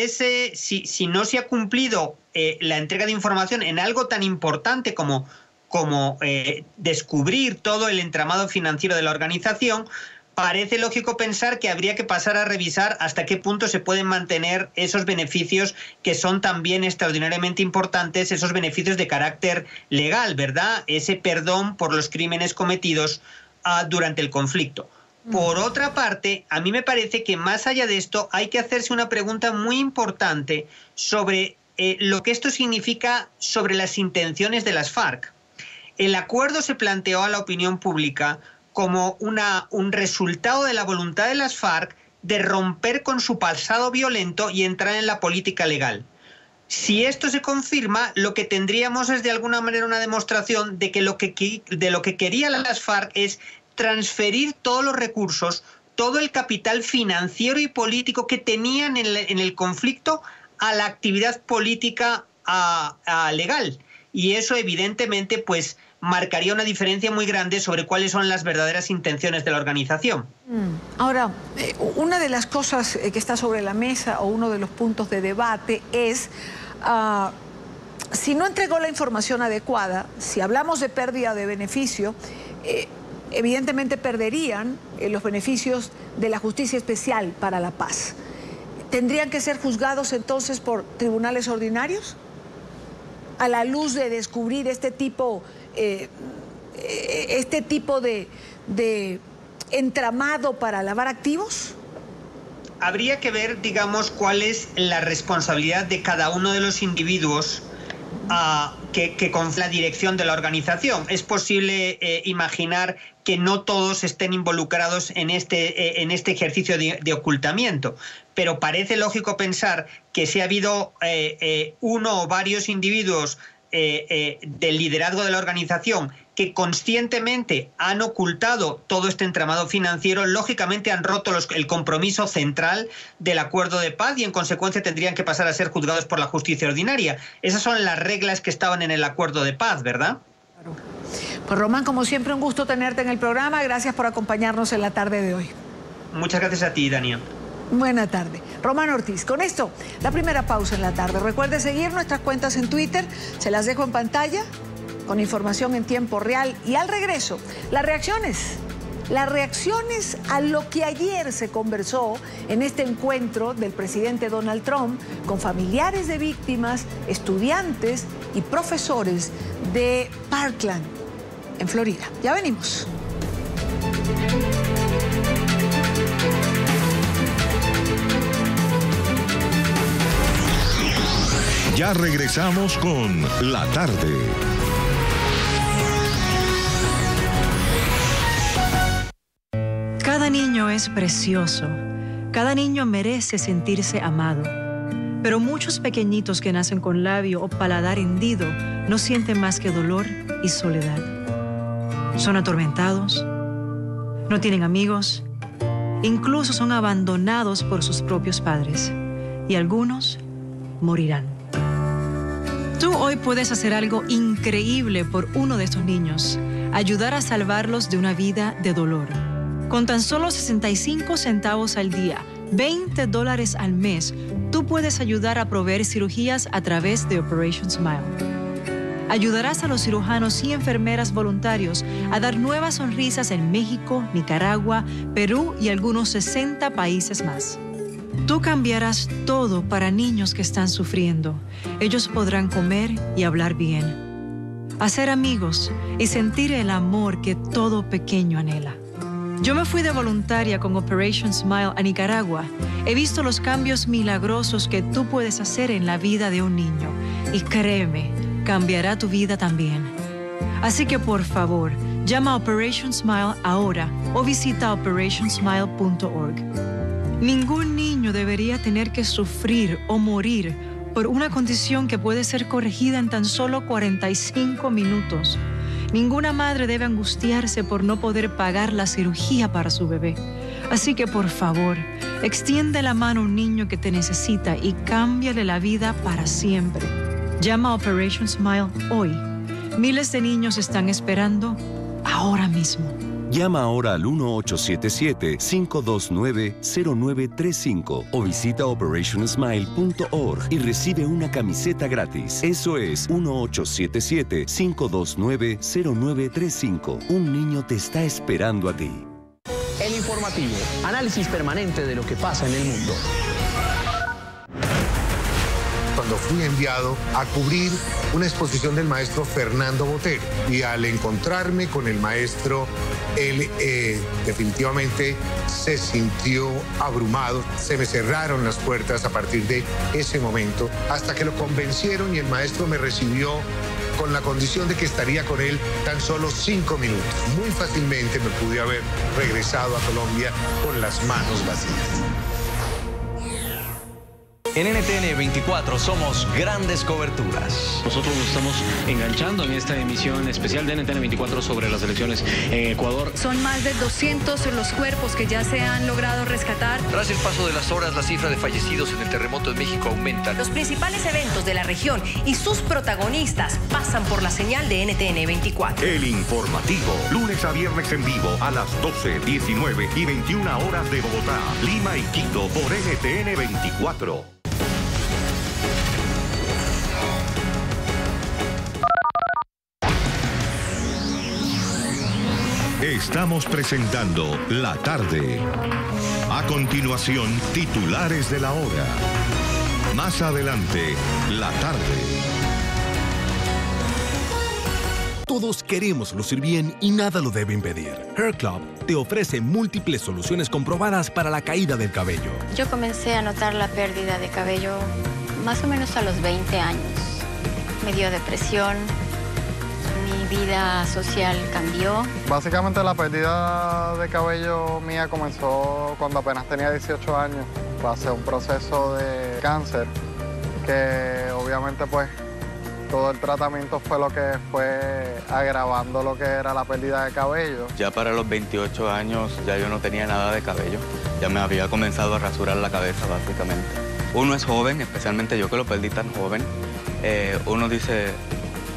no se ha cumplido la entrega de información en algo tan importante como descubrir todo el entramado financiero de la organización, parece lógico pensar que habría que pasar a revisar hasta qué punto se pueden mantener esos beneficios que son también extraordinariamente importantes, esos beneficios de carácter legal, ¿verdad? Ese perdón por los crímenes cometidos durante el conflicto. Por otra parte, a mí me parece que más allá de esto hay que hacerse una pregunta muy importante sobre lo que esto significa sobre las intenciones de las FARC. El acuerdo se planteó a la opinión pública como un resultado de la voluntad de las FARC de romper con su pasado violento y entrar en la política legal. Si esto se confirma, lo que tendríamos es de alguna manera una demostración de que lo que querían las FARC es transferir todos los recursos, todo el capital financiero y político que tenían en el conflicto a la actividad política legal. Y eso evidentemente pues marcaría una diferencia muy grande sobre cuáles son las verdaderas intenciones de la organización. Ahora, una de las cosas que está sobre la mesa o uno de los puntos de debate es si no entregó la información adecuada, si hablamos de pérdida de beneficio, evidentemente perderían los beneficios de la justicia especial para la paz. ¿Tendrían que ser juzgados entonces por tribunales ordinarios? A la luz de descubrir este tipo de entramado para lavar activos. Habría que ver, digamos, cuál es la responsabilidad de cada uno de los individuos que con la dirección de la organización. Es posible imaginar que no todos estén involucrados en este ejercicio de ocultamiento, pero parece lógico pensar que si ha habido uno o varios individuos del liderazgo de la organización que conscientemente han ocultado todo este entramado financiero, lógicamente han roto el compromiso central del acuerdo de paz y en consecuencia tendrían que pasar a ser juzgados por la justicia ordinaria. Esas son las reglas que estaban en el acuerdo de paz, ¿verdad? Claro. Pues Román, como siempre, un gusto tenerte en el programa. Gracias por acompañarnos en la tarde de hoy. Muchas gracias a ti, Dania. Buena tarde. Román Ortiz. Con esto, la primera pausa en la tarde. Recuerde seguir nuestras cuentas en Twitter. Se las dejo en pantalla con información en tiempo real. Y al regreso, las reacciones a lo que ayer se conversó en este encuentro del presidente Donald Trump con familiares de víctimas, estudiantes y profesores de Parkland, en Florida. Ya venimos. Ya regresamos con La Tarde. Cada niño es precioso. Cada niño merece sentirse amado. Pero muchos pequeñitos que nacen con labio o paladar hendido no sienten más que dolor y soledad. Son atormentados, no tienen amigos, incluso son abandonados por sus propios padres. Y algunos morirán. Tú hoy puedes hacer algo increíble por uno de estos niños, ayudar a salvarlos de una vida de dolor. Con tan solo 65 centavos al día, $20 al mes, tú puedes ayudar a proveer cirugías a través de Operation Smile. Ayudarás a los cirujanos y enfermeras voluntarios a dar nuevas sonrisas en México, Nicaragua, Perú y algunos 60 países más. Tú cambiarás todo para niños que están sufriendo. Ellos podrán comer y hablar bien, hacer amigos y sentir el amor que todo pequeño anhela. Yo me fui de voluntaria con Operation Smile a Nicaragua. He visto los cambios milagrosos que tú puedes hacer en la vida de un niño. Y créeme, cambiará tu vida también. Así que por favor, llama a Operation Smile ahora o visita operationsmile.org. Ningún niño debería tener que sufrir o morir por una condición que puede ser corregida en tan solo 45 minutos. Ninguna madre debe angustiarse por no poder pagar la cirugía para su bebé. Así que, por favor, extiende la mano a un niño que te necesita y cámbiale la vida para siempre. Llama a Operation Smile hoy. Miles de niños están esperando ahora mismo. Llama ahora al 1877-529-0935 o visita operationsmile.org y recibe una camiseta gratis. Eso es 1877-529-0935. Un niño te está esperando a ti. El informativo, análisis permanente de lo que pasa en el mundo. Cuando fui enviado a cubrir una exposición del maestro Fernando Botero y al encontrarme con el maestro, él definitivamente se sintió abrumado, se me cerraron las puertas a partir de ese momento, hasta que lo convencieron y el maestro me recibió con la condición de que estaría con él tan solo 5 minutos. Muy fácilmente me pude haber regresado a Colombia con las manos vacías. En NTN 24 somos grandes coberturas. Nosotros nos estamos enganchando en esta emisión especial de NTN 24 sobre las elecciones en Ecuador. Son más de 200 los cuerpos que ya se han logrado rescatar. Tras el paso de las horas, la cifra de fallecidos en el terremoto en México aumenta. Los principales eventos de la región y sus protagonistas pasan por la señal de NTN 24. El informativo, lunes a viernes en vivo a las 12, 19 y 21 horas de Bogotá, Lima y Quito por NTN 24. Estamos presentando La Tarde. A continuación, titulares de la hora. Más adelante, La Tarde. Todos queremos lucir bien y nada lo debe impedir. Hair Club te ofrece múltiples soluciones comprobadas para la caída del cabello. Yo comencé a notar la pérdida de cabello más o menos a los 20 años. Me dio depresión, mi vida social cambió. Básicamente la pérdida de cabello mía comenzó cuando apenas tenía 18 años. Pasé un proceso de cáncer que obviamente pues todo el tratamiento fue lo que fue agravando lo que era la pérdida de cabello. Ya para los 28 años ya yo no tenía nada de cabello. Ya me había comenzado a rasurar la cabeza básicamente. Uno es joven, especialmente yo que lo perdí tan joven. Uno dice,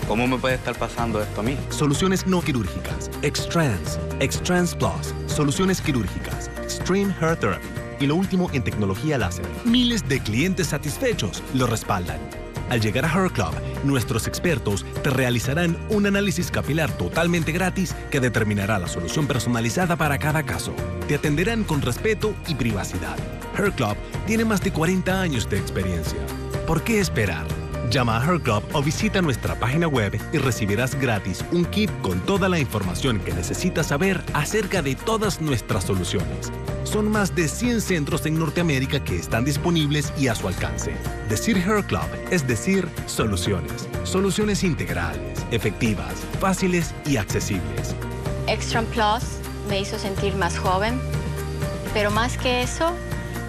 ¿cómo me puede estar pasando esto a mí? Soluciones no quirúrgicas. Xtrans, Xtrans Plus. Soluciones quirúrgicas. Extreme Hair Therapy. Y lo último en tecnología láser. Miles de clientes satisfechos lo respaldan. Al llegar a Hair Club, nuestros expertos te realizarán un análisis capilar totalmente gratis que determinará la solución personalizada para cada caso. Te atenderán con respeto y privacidad. Hair Club tiene más de 40 años de experiencia. ¿Por qué esperar? Llama a Hair Club o visita nuestra página web y recibirás gratis un kit con toda la información que necesitas saber acerca de todas nuestras soluciones. Son más de 100 centros en Norteamérica que están disponibles y a su alcance. Decir Hair Club es decir soluciones. Soluciones integrales, efectivas, fáciles y accesibles. Extreme Plus me hizo sentir más joven, pero más que eso,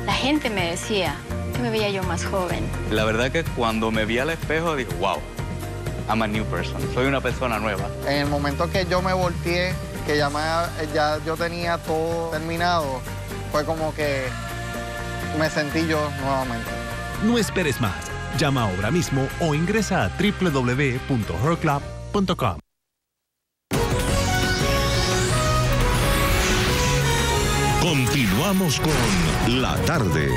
la gente me decía que me veía yo más joven. La verdad que cuando me vi al espejo dije, wow, I'm a new person. Soy una persona nueva. En el momento que yo me volteé, que ya yo tenía todo terminado, fue como que me sentí yo nuevamente. No esperes más. Llama ahora mismo o ingresa a www.hairclub.com. Continuamos con La Tarde.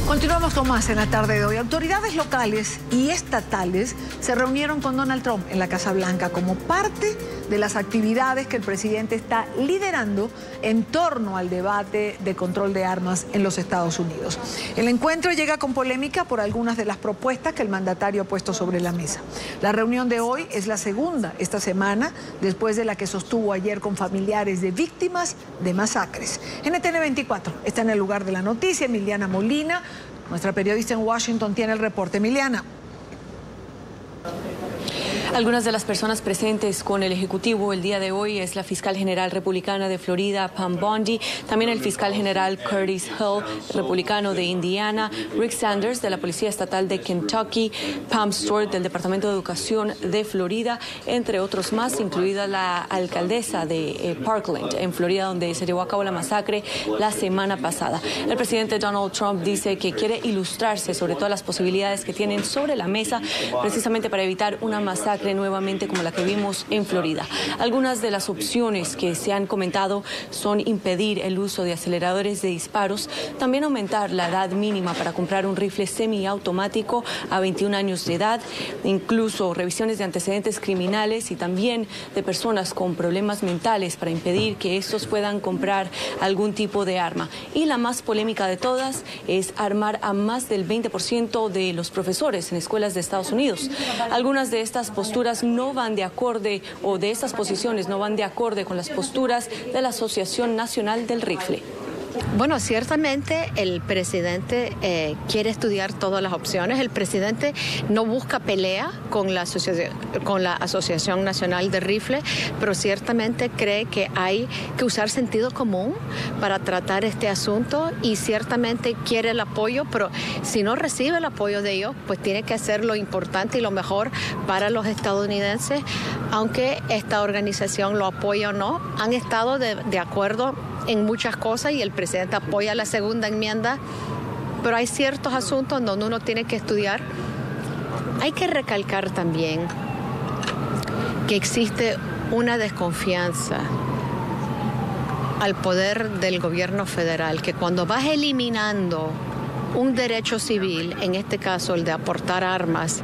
Continuamos con más en la tarde de hoy. Autoridades locales y estatales se reunieron con Donald Trump en la Casa Blanca como parte de las actividades que el presidente está liderando en torno al debate de control de armas en los Estados Unidos. El encuentro llega con polémica por algunas de las propuestas que el mandatario ha puesto sobre la mesa. La reunión de hoy es la segunda esta semana, después de la que sostuvo ayer con familiares de víctimas de masacres. NTN 24 está en el lugar de la noticia. Emiliana Molina, nuestra periodista en Washington, tiene el reporte. Emiliana. Algunas de las personas presentes con el Ejecutivo el día de hoy es la fiscal general republicana de Florida, Pam Bondi, también el fiscal general Curtis Hill, republicano de Indiana, Rick Sanders, de la Policía Estatal de Kentucky, Pam Stewart, del Departamento de Educación de Florida, entre otros más, incluida la alcaldesa de Parkland, en Florida, donde se llevó a cabo la masacre la semana pasada. El presidente Donald Trump dice que quiere ilustrarse sobre todas las posibilidades que tienen sobre la mesa, precisamente para evitar una masacre nuevamente como la que vimos en Florida. Algunas de las opciones que se han comentado son impedir el uso de aceleradores de disparos, también aumentar la edad mínima para comprar un rifle semiautomático a 21 años de edad, incluso revisiones de antecedentes criminales y también de personas con problemas mentales para impedir que estos puedan comprar algún tipo de arma. Y la más polémica de todas es armar a más del 20% de los profesores en escuelas de Estados Unidos. Algunas de estas posturas no van de acorde, o de estas posiciones no van de acorde con las posturas de la Asociación Nacional del Rifle. Bueno, ciertamente el presidente quiere estudiar todas las opciones. El presidente no busca pelea con la Asociación Nacional de Rifle, pero ciertamente cree que hay que usar sentido común para tratar este asunto y ciertamente quiere el apoyo, pero si no recibe el apoyo de ellos, pues tiene que hacer lo importante y lo mejor para los estadounidenses, aunque esta organización lo apoye o no. Han estado de acuerdo en muchas cosas y el presidente apoya la segunda enmienda, pero hay ciertos asuntos donde uno tiene que estudiar. Hay que recalcar también que existe una desconfianza al poder del gobierno federal, que cuando vas eliminando un derecho civil, en este caso el de aportar armas,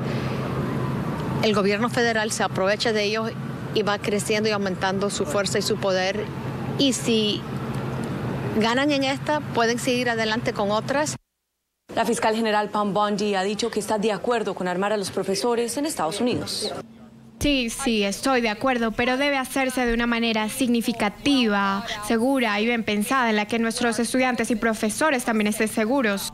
el gobierno federal se aprovecha de ellos y va creciendo y aumentando su fuerza y su poder. Y si ganan en esta, pueden seguir adelante con otras. La fiscal general Pam Bondi ha dicho que está de acuerdo con armar a los profesores en Estados Unidos. Sí, estoy de acuerdo, pero debe hacerse de una manera significativa, segura y bien pensada, en la que nuestros estudiantes y profesores también estén seguros.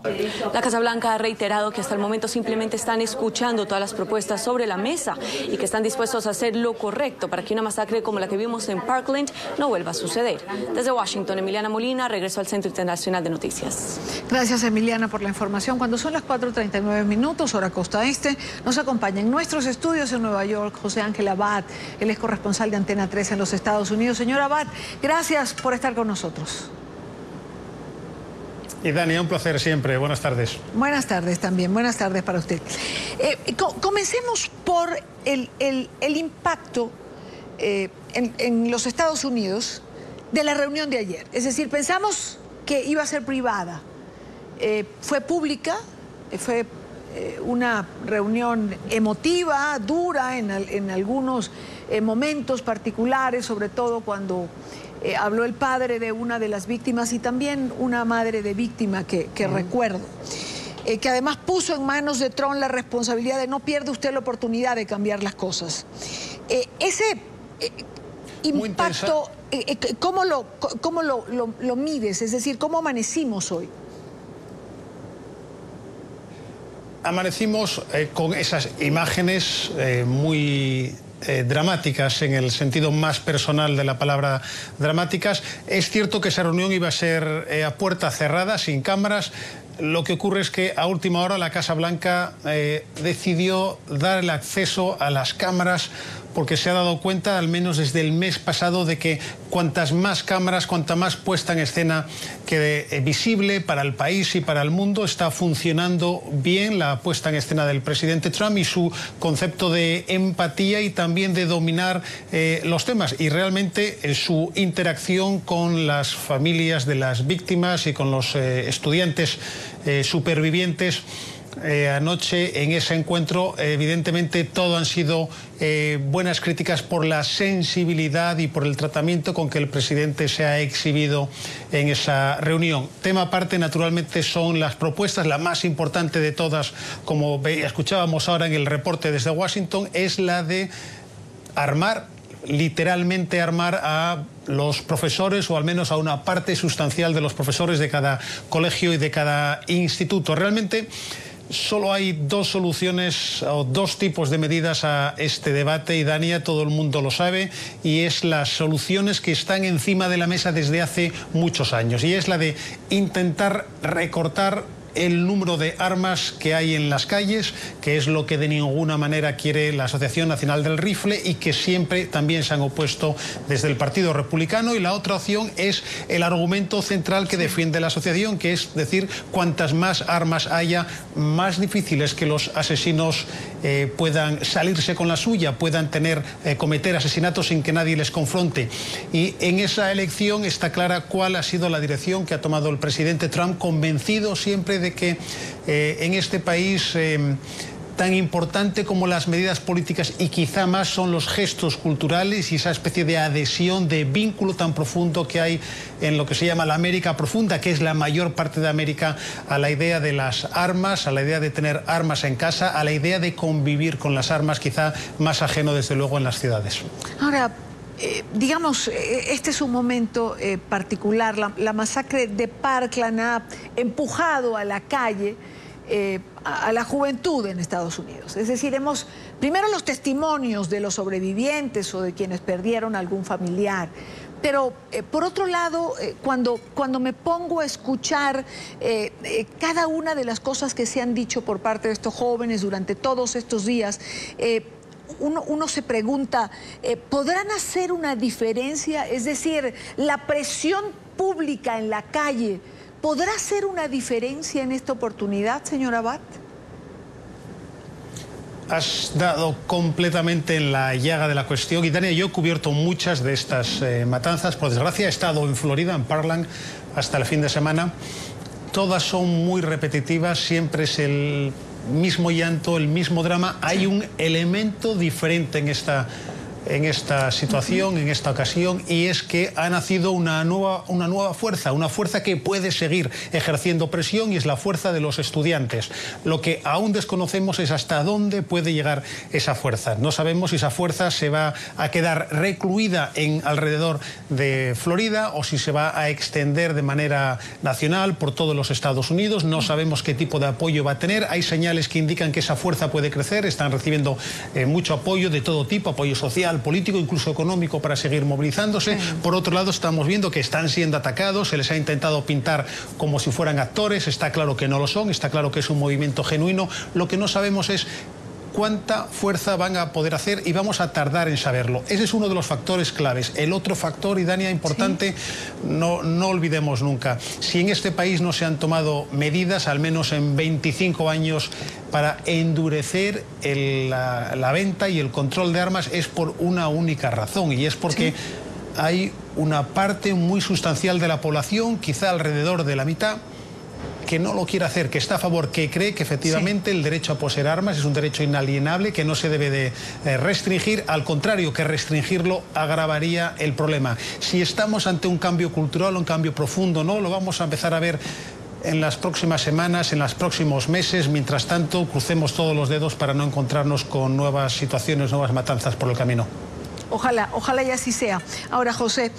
La Casa Blanca ha reiterado que hasta el momento simplemente están escuchando todas las propuestas sobre la mesa y que están dispuestos a hacer lo correcto para que una masacre como la que vimos en Parkland no vuelva a suceder. Desde Washington, Emiliana Molina, regreso al Centro Internacional de Noticias. Gracias, Emiliana, por la información. Cuando son las 4:39, hora costa este, nos acompaña en nuestros estudios en Nueva York José Ángel Abad, él es corresponsal de Antena 3 en los Estados Unidos. Señor Abad, gracias por estar con nosotros. Y Dani, un placer siempre. Buenas tardes. Buenas tardes también, buenas tardes para usted. Comencemos por el impacto en los Estados Unidos de la reunión de ayer. Es decir, pensamos que iba a ser privada. Fue pública, fue una reunión emotiva, dura en algunos momentos particulares, sobre todo cuando habló el padre de una de las víctimas y también una madre de víctima que recuerdo, que además puso en manos de Trump la responsabilidad de no pierda usted la oportunidad de cambiar las cosas. Ese impacto, ¿cómo lo mides? Es decir, ¿cómo amanecimos hoy? Amanecimos con esas imágenes muy dramáticas, en el sentido más personal de la palabra dramáticas. Es cierto que esa reunión iba a ser a puerta cerrada, sin cámaras. Lo que ocurre es que a última hora la Casa Blanca decidió dar el acceso a las cámaras porque se ha dado cuenta, al menos desde el mes pasado, de que cuantas más cámaras, cuanta más puesta en escena quede visible para el país y para el mundo, está funcionando bien la puesta en escena del presidente Trump y su concepto de empatía y también de dominar los temas. Y realmente su interacción con las familias de las víctimas y con los estudiantes supervivientes anoche en ese encuentro, evidentemente todo han sido buenas críticas por la sensibilidad y por el tratamiento con que el presidente se ha exhibido en esa reunión. Tema aparte, naturalmente, son las propuestas. La más importante de todas, como escuchábamos ahora en el reporte desde Washington, es la de literalmente armar a los profesores, o al menos a una parte sustancial de los profesores de cada colegio y de cada instituto. Realmente solo hay dos soluciones o dos tipos de medidas a este debate, y Dania, todo el mundo lo sabe, y es las soluciones que están encima de la mesa desde hace muchos años, y es la de intentar recortar el número de armas que hay en las calles, que es lo que de ninguna manera quiere la Asociación Nacional del Rifle y que siempre también se han opuesto desde el Partido Republicano. Y la otra opción es el argumento central que defiende la asociación, que es decir, cuantas más armas haya, más difícil es que los asesinos puedan salirse con la suya, puedan cometer asesinatos sin que nadie les confronte. Y en esa elección está clara cuál ha sido la dirección que ha tomado el presidente Trump, convencido siempre de que en este país tan importante como las medidas políticas y quizá más son los gestos culturales y esa especie de adhesión, de vínculo tan profundo que hay en lo que se llama la América profunda, que es la mayor parte de América, a la idea de las armas, a la idea de tener armas en casa, a la idea de convivir con las armas, quizá más ajeno desde luego en las ciudades. Ahora, digamos, este es un momento particular. La masacre de Parkland ha empujado a la calle a la juventud en Estados Unidos. Es decir, primero los testimonios de los sobrevivientes o de quienes perdieron algún familiar. Pero, por otro lado, cuando me pongo a escuchar cada una de las cosas que se han dicho por parte de estos jóvenes durante todos estos días, uno se pregunta, ¿podrán hacer una diferencia? Es decir, la presión pública en la calle, ¿podrá hacer una diferencia en esta oportunidad, señor Abad? Has dado completamente en la llaga de la cuestión. Y Dania, yo he cubierto muchas de estas matanzas. Por desgracia, he estado en Florida, en Parkland, hasta el fin de semana. Todas son muy repetitivas, siempre es el mismo llanto, el mismo drama. Hay un elemento diferente en esta en esta situación, en esta ocasión, y es que ha nacido una nueva fuerza, una fuerza que puede seguir ejerciendo presión, y es la fuerza de los estudiantes. Lo que aún desconocemos es hasta dónde puede llegar esa fuerza. No sabemos si esa fuerza se va a quedar recluida en alrededor de Florida o si se va a extender de manera nacional por todos los Estados Unidos. No sabemos qué tipo de apoyo va a tener. Hay señales que indican que esa fuerza puede crecer. Están recibiendo mucho apoyo de todo tipo, apoyo social, político, incluso económico, para seguir movilizándose. Por otro lado, estamos viendo que están siendo atacados, se les ha intentado pintar como si fueran actores. Está claro que no lo son, está claro que es un movimiento genuino. Lo que no sabemos es cuánta fuerza van a poder hacer, y vamos a tardar en saberlo. Ese es uno de los factores claves. El otro factor, y Dania, importante, no olvidemos nunca, si en este país no se han tomado medidas, al menos en 25 años, para endurecer la venta y el control de armas, es por una única razón, y es porque hay una parte muy sustancial de la población, quizá alrededor de la mitad, que no lo quiere hacer, que está a favor, que cree que efectivamente el derecho a poseer armas es un derecho inalienable, que no se debe de restringir, al contrario, que restringirlo agravaría el problema. Si estamos ante un cambio cultural, un cambio profundo, no, lo vamos a empezar a ver en las próximas semanas, en los próximos meses. Mientras tanto, crucemos todos los dedos para no encontrarnos con nuevas situaciones, nuevas matanzas por el camino. Ojalá y así sea. Ahora, José,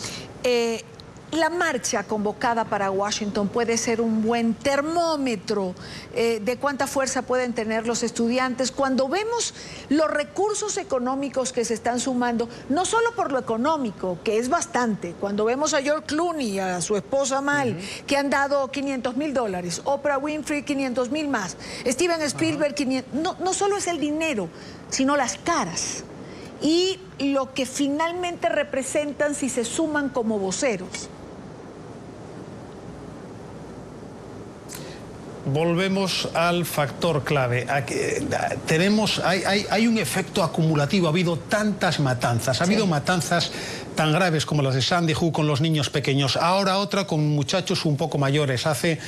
la marcha convocada para Washington puede ser un buen termómetro de cuánta fuerza pueden tener los estudiantes cuando vemos los recursos económicos que se están sumando, no solo por lo económico, que es bastante. Cuando vemos a George Clooney y a su esposa Mal, que han dado $500,000, Oprah Winfrey $500,000 más, Steven Spielberg 500, no solo es el dinero, sino las caras y lo que finalmente representan si se suman como voceros. Volvemos al factor clave. Hay un efecto acumulativo. Ha habido tantas matanzas. Ha habido matanzas tan graves como las de Sandy Hook con los niños pequeños. Ahora otra con muchachos un poco mayores. Hace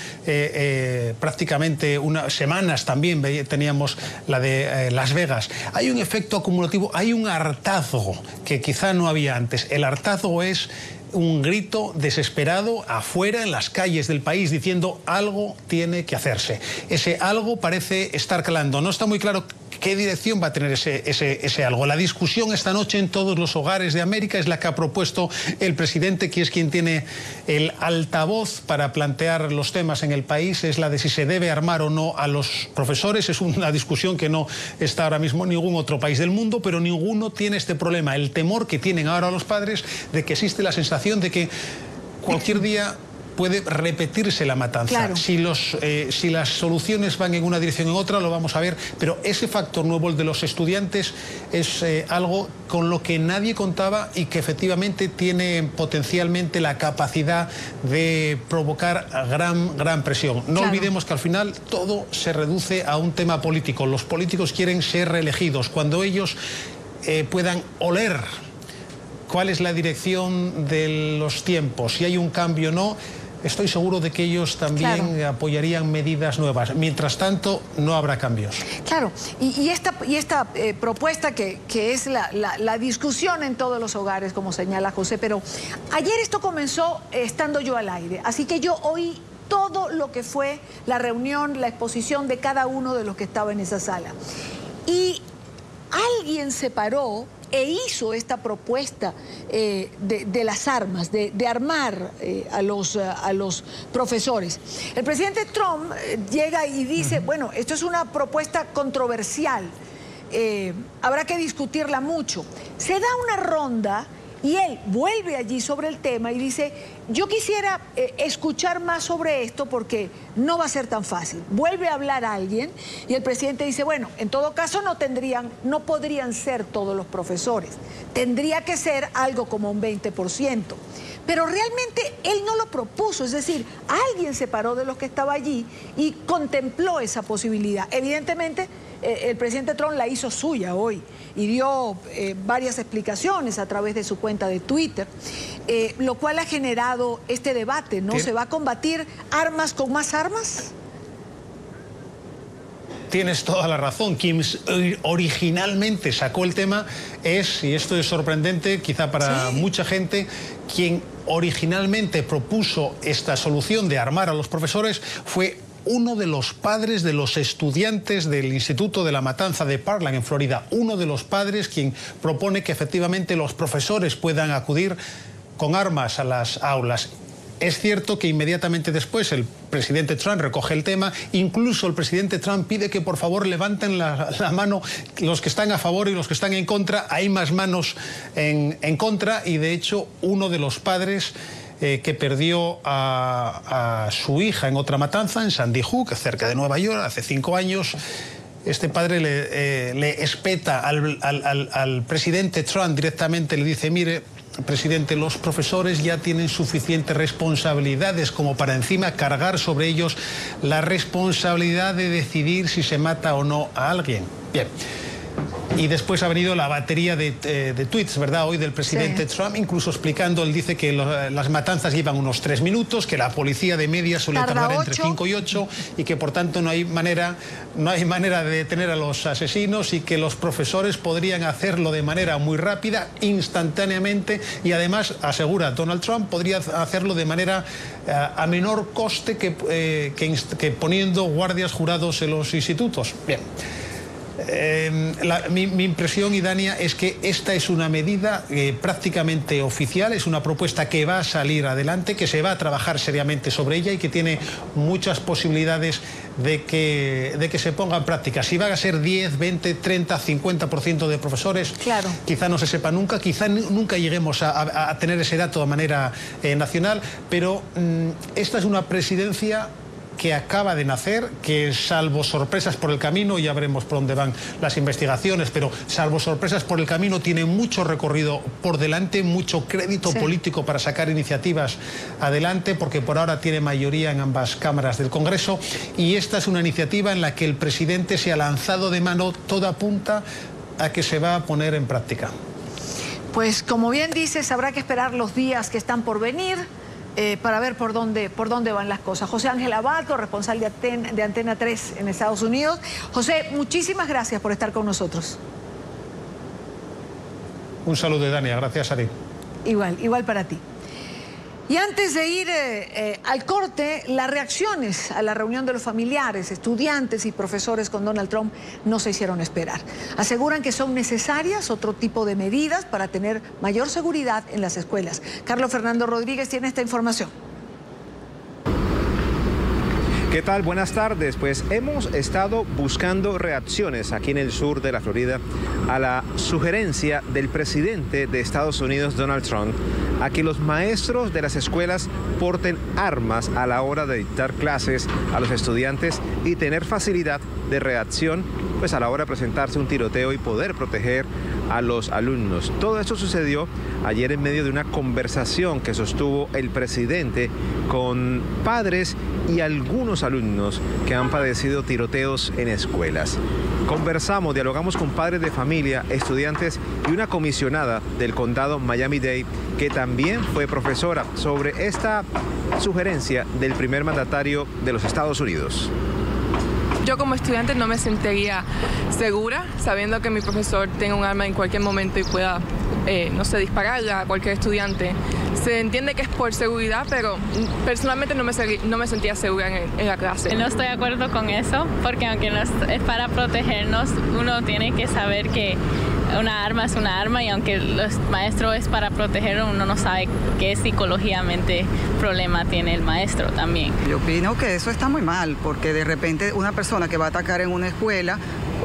prácticamente unas semanas también teníamos la de Las Vegas. Hay un efecto acumulativo. Hay un hartazgo que quizá no había antes. El hartazgo es un grito desesperado afuera en las calles del país diciendo algo tiene que hacerse. Ese algo parece estar calando. No está muy claro qué dirección va a tener ese algo. La discusión esta noche en todos los hogares de América es la que ha propuesto el presidente, que es quien tiene el altavoz para plantear los temas en el país. Es la de si se debe armar o no a los profesores. Es una discusión que no está ahora mismo en ningún otro país del mundo, pero ninguno tiene este problema. El temor que tienen ahora los padres de que existe la sensación de que cualquier día puede repetirse la matanza. Claro. Si las soluciones van en una dirección o en otra, lo vamos a ver, pero ese factor nuevo, el de los estudiantes, es algo con lo que nadie contaba y que efectivamente tiene potencialmente la capacidad de provocar gran presión. No olvidemos que al final todo se reduce a un tema político. Los políticos quieren ser reelegidos. Cuando ellos puedan oler cuál es la dirección de los tiempos, si hay un cambio o no, estoy seguro de que ellos también apoyarían medidas nuevas. Mientras tanto, no habrá cambios. Claro, y esta propuesta que es la discusión en todos los hogares, como señala José, pero ayer esto comenzó estando yo al aire, así que yo oí todo lo que fue la reunión, la exposición de cada uno de los que estaba en esa sala. Y alguien se paró e hizo esta propuesta de las armas, de armar a los profesores. El presidente Trump llega y dice, bueno, esto es una propuesta controversial, habrá que discutirla mucho. Se da una ronda y él vuelve allí sobre el tema y dice, yo quisiera escuchar más sobre esto porque no va a ser tan fácil. Vuelve a hablar a alguien y el presidente dice, bueno, en todo caso no podrían ser todos los profesores. Tendría que ser algo como un 20%. Pero realmente él no lo propuso, es decir, alguien se paró de los que estaba allí y contempló esa posibilidad. Evidentemente, el presidente Trump la hizo suya hoy y dio varias explicaciones a través de su cuenta de Twitter, lo cual ha generado este debate, ¿no? ¿Se va a combatir armas con más armas? tienes toda la razón. Quien originalmente sacó el tema es, y esto es sorprendente quizá para mucha gente, quien originalmente propuso esta solución de armar a los profesores fue uno de los padres de los estudiantes del Instituto de la Matanza de Parkland en Florida. Uno de los padres quien propone que efectivamente los profesores puedan acudir con armas a las aulas. Es cierto que inmediatamente después el presidente Trump recoge el tema, incluso el presidente Trump pide que por favor levanten la mano los que están a favor y los que están en contra. Hay más manos en contra y de hecho uno de los padres que perdió a su hija en otra matanza en Sandy Hook, cerca de Nueva York, hace 5 años, este padre le espeta al presidente Trump directamente, le dice, mire, presidente, los profesores ya tienen suficientes responsabilidades como para encima cargar sobre ellos la responsabilidad de decidir si se mata o no a alguien. Bien. Y después ha venido la batería de tweets, ¿verdad?, hoy del presidente Trump, incluso explicando, él dice que las matanzas llevan unos 3 minutos, que la policía de media suele tardar entre 5 y 8 y que por tanto no hay manera de detener a los asesinos y que los profesores podrían hacerlo de manera muy rápida, instantáneamente, y además, asegura Donald Trump, podría hacerlo de manera a menor coste que poniendo guardias jurados en los institutos. Bien. Mi impresión, Idania, es que esta es una medida prácticamente oficial, es una propuesta que va a salir adelante, que se va a trabajar seriamente sobre ella y que tiene muchas posibilidades de que se ponga en práctica. Si van a ser 10, 20, 30, 50% de profesores, quizá no se sepa nunca, quizá nunca lleguemos a tener ese dato de manera nacional, pero esta es una presidencia que acaba de nacer, que salvo sorpresas por el camino, ya veremos por dónde van las investigaciones, pero salvo sorpresas por el camino, tiene mucho recorrido por delante, mucho crédito político para sacar iniciativas adelante, porque por ahora tiene mayoría en ambas cámaras del Congreso, y esta es una iniciativa en la que el presidente se ha lanzado de mano, toda apunta a que se va a poner en práctica. Pues como bien dices, habrá que esperar los días que están por venir, para ver por dónde van las cosas. José Ángel Abad, corresponsal de Antena 3 en Estados Unidos. José, muchísimas gracias por estar con nosotros. Un saludo, Dania, gracias a ti. Igual para ti. Y antes de ir al corte, las reacciones a la reunión de los familiares, estudiantes y profesores con Donald Trump no se hicieron esperar. Aseguran que son necesarias otro tipo de medidas para tener mayor seguridad en las escuelas. Carlos Fernando Rodríguez tiene esta información. ¿Qué tal? Buenas tardes. Pues hemos estado buscando reacciones aquí en el sur de la Florida a la sugerencia del presidente de Estados Unidos, Donald Trump, a que los maestros de las escuelas porten armas a la hora de dictar clases a los estudiantes y tener facilidad de reacción pues a la hora de presentarse un tiroteo y poder proteger a los alumnos. Todo esto sucedió ayer en medio de una conversación que sostuvo el presidente con padres y algunos alumnos que han padecido tiroteos en escuelas. Conversamos, dialogamos con padres de familia, estudiantes y una comisionada del condado Miami-Dade que también fue profesora sobre esta sugerencia del primer mandatario de los Estados Unidos. Yo como estudiante no me sentiría segura sabiendo que mi profesor tenga un arma en cualquier momento y pueda, no sé, dispararla a cualquier estudiante. Se entiende que es por seguridad, pero personalmente no me sentía segura en la clase. No estoy de acuerdo con eso, porque aunque no es para protegernos, uno tiene que saber que una arma es una arma y aunque los maestros es para protegerlo, uno no sabe qué psicológicamente problema tiene el maestro también. Yo opino que eso está muy mal, porque de repente una persona que va a atacar en una escuela,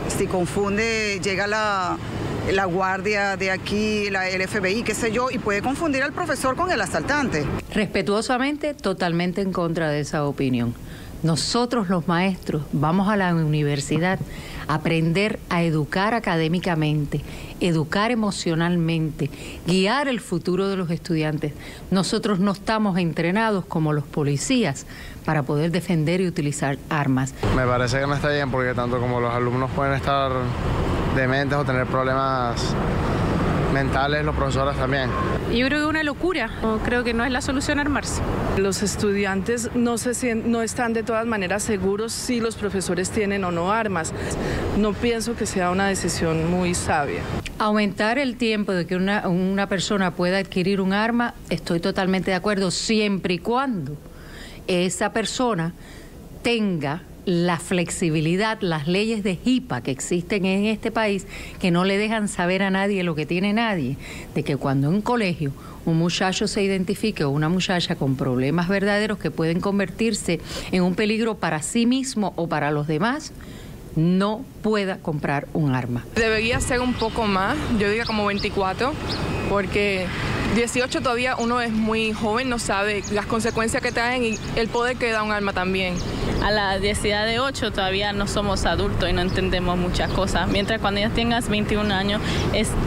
si confunde, llega la guardia de aquí, el FBI, qué sé yo, y puede confundir al profesor con el asaltante. Respetuosamente, totalmente en contra de esa opinión. Nosotros los maestros vamos a la universidad a aprender a educar académicamente, educar emocionalmente, guiar el futuro de los estudiantes. Nosotros no estamos entrenados como los policías para poder defender y utilizar armas. Me parece que no está bien porque tanto como los alumnos pueden estar dementes o tener problemas mentales los profesores también. Yo creo que es una locura, creo que no es la solución armarse. Los estudiantes no están de todas maneras seguros si los profesores tienen o no armas. No pienso que sea una decisión muy sabia. Aumentar el tiempo de que una persona pueda adquirir un arma, estoy totalmente de acuerdo, siempre y cuando esa persona tenga la flexibilidad, las leyes de HIPAA que existen en este país, que no le dejan saber a nadie lo que tiene nadie, de que cuando en un colegio un muchacho se identifique o una muchacha con problemas verdaderos que pueden convertirse en un peligro para sí mismo o para los demás, no pueda comprar un arma. Debería ser un poco más, yo diría como 24, porque 18 todavía uno es muy joven, no sabe las consecuencias que traen y el poder que da un arma también. A la 18 todavía no somos adultos y no entendemos muchas cosas, mientras cuando ya tengas 21 años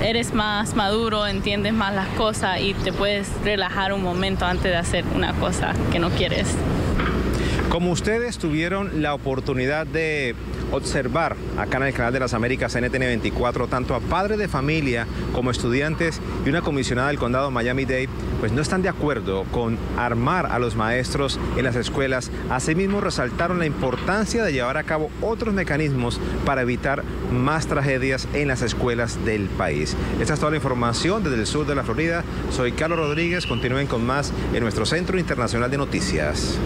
eres más maduro, entiendes más las cosas y te puedes relajar un momento antes de hacer una cosa que no quieres. Como ustedes tuvieron la oportunidad de observar acá en el canal de las Américas NTN 24, tanto a padres de familia como estudiantes y una comisionada del condado Miami-Dade, pues no están de acuerdo con armar a los maestros en las escuelas. Asimismo, resaltaron la importancia de llevar a cabo otros mecanismos para evitar más tragedias en las escuelas del país. Esta es toda la información desde el sur de la Florida. Soy Carlos Rodríguez. Continúen con más en nuestro Centro Internacional de Noticias.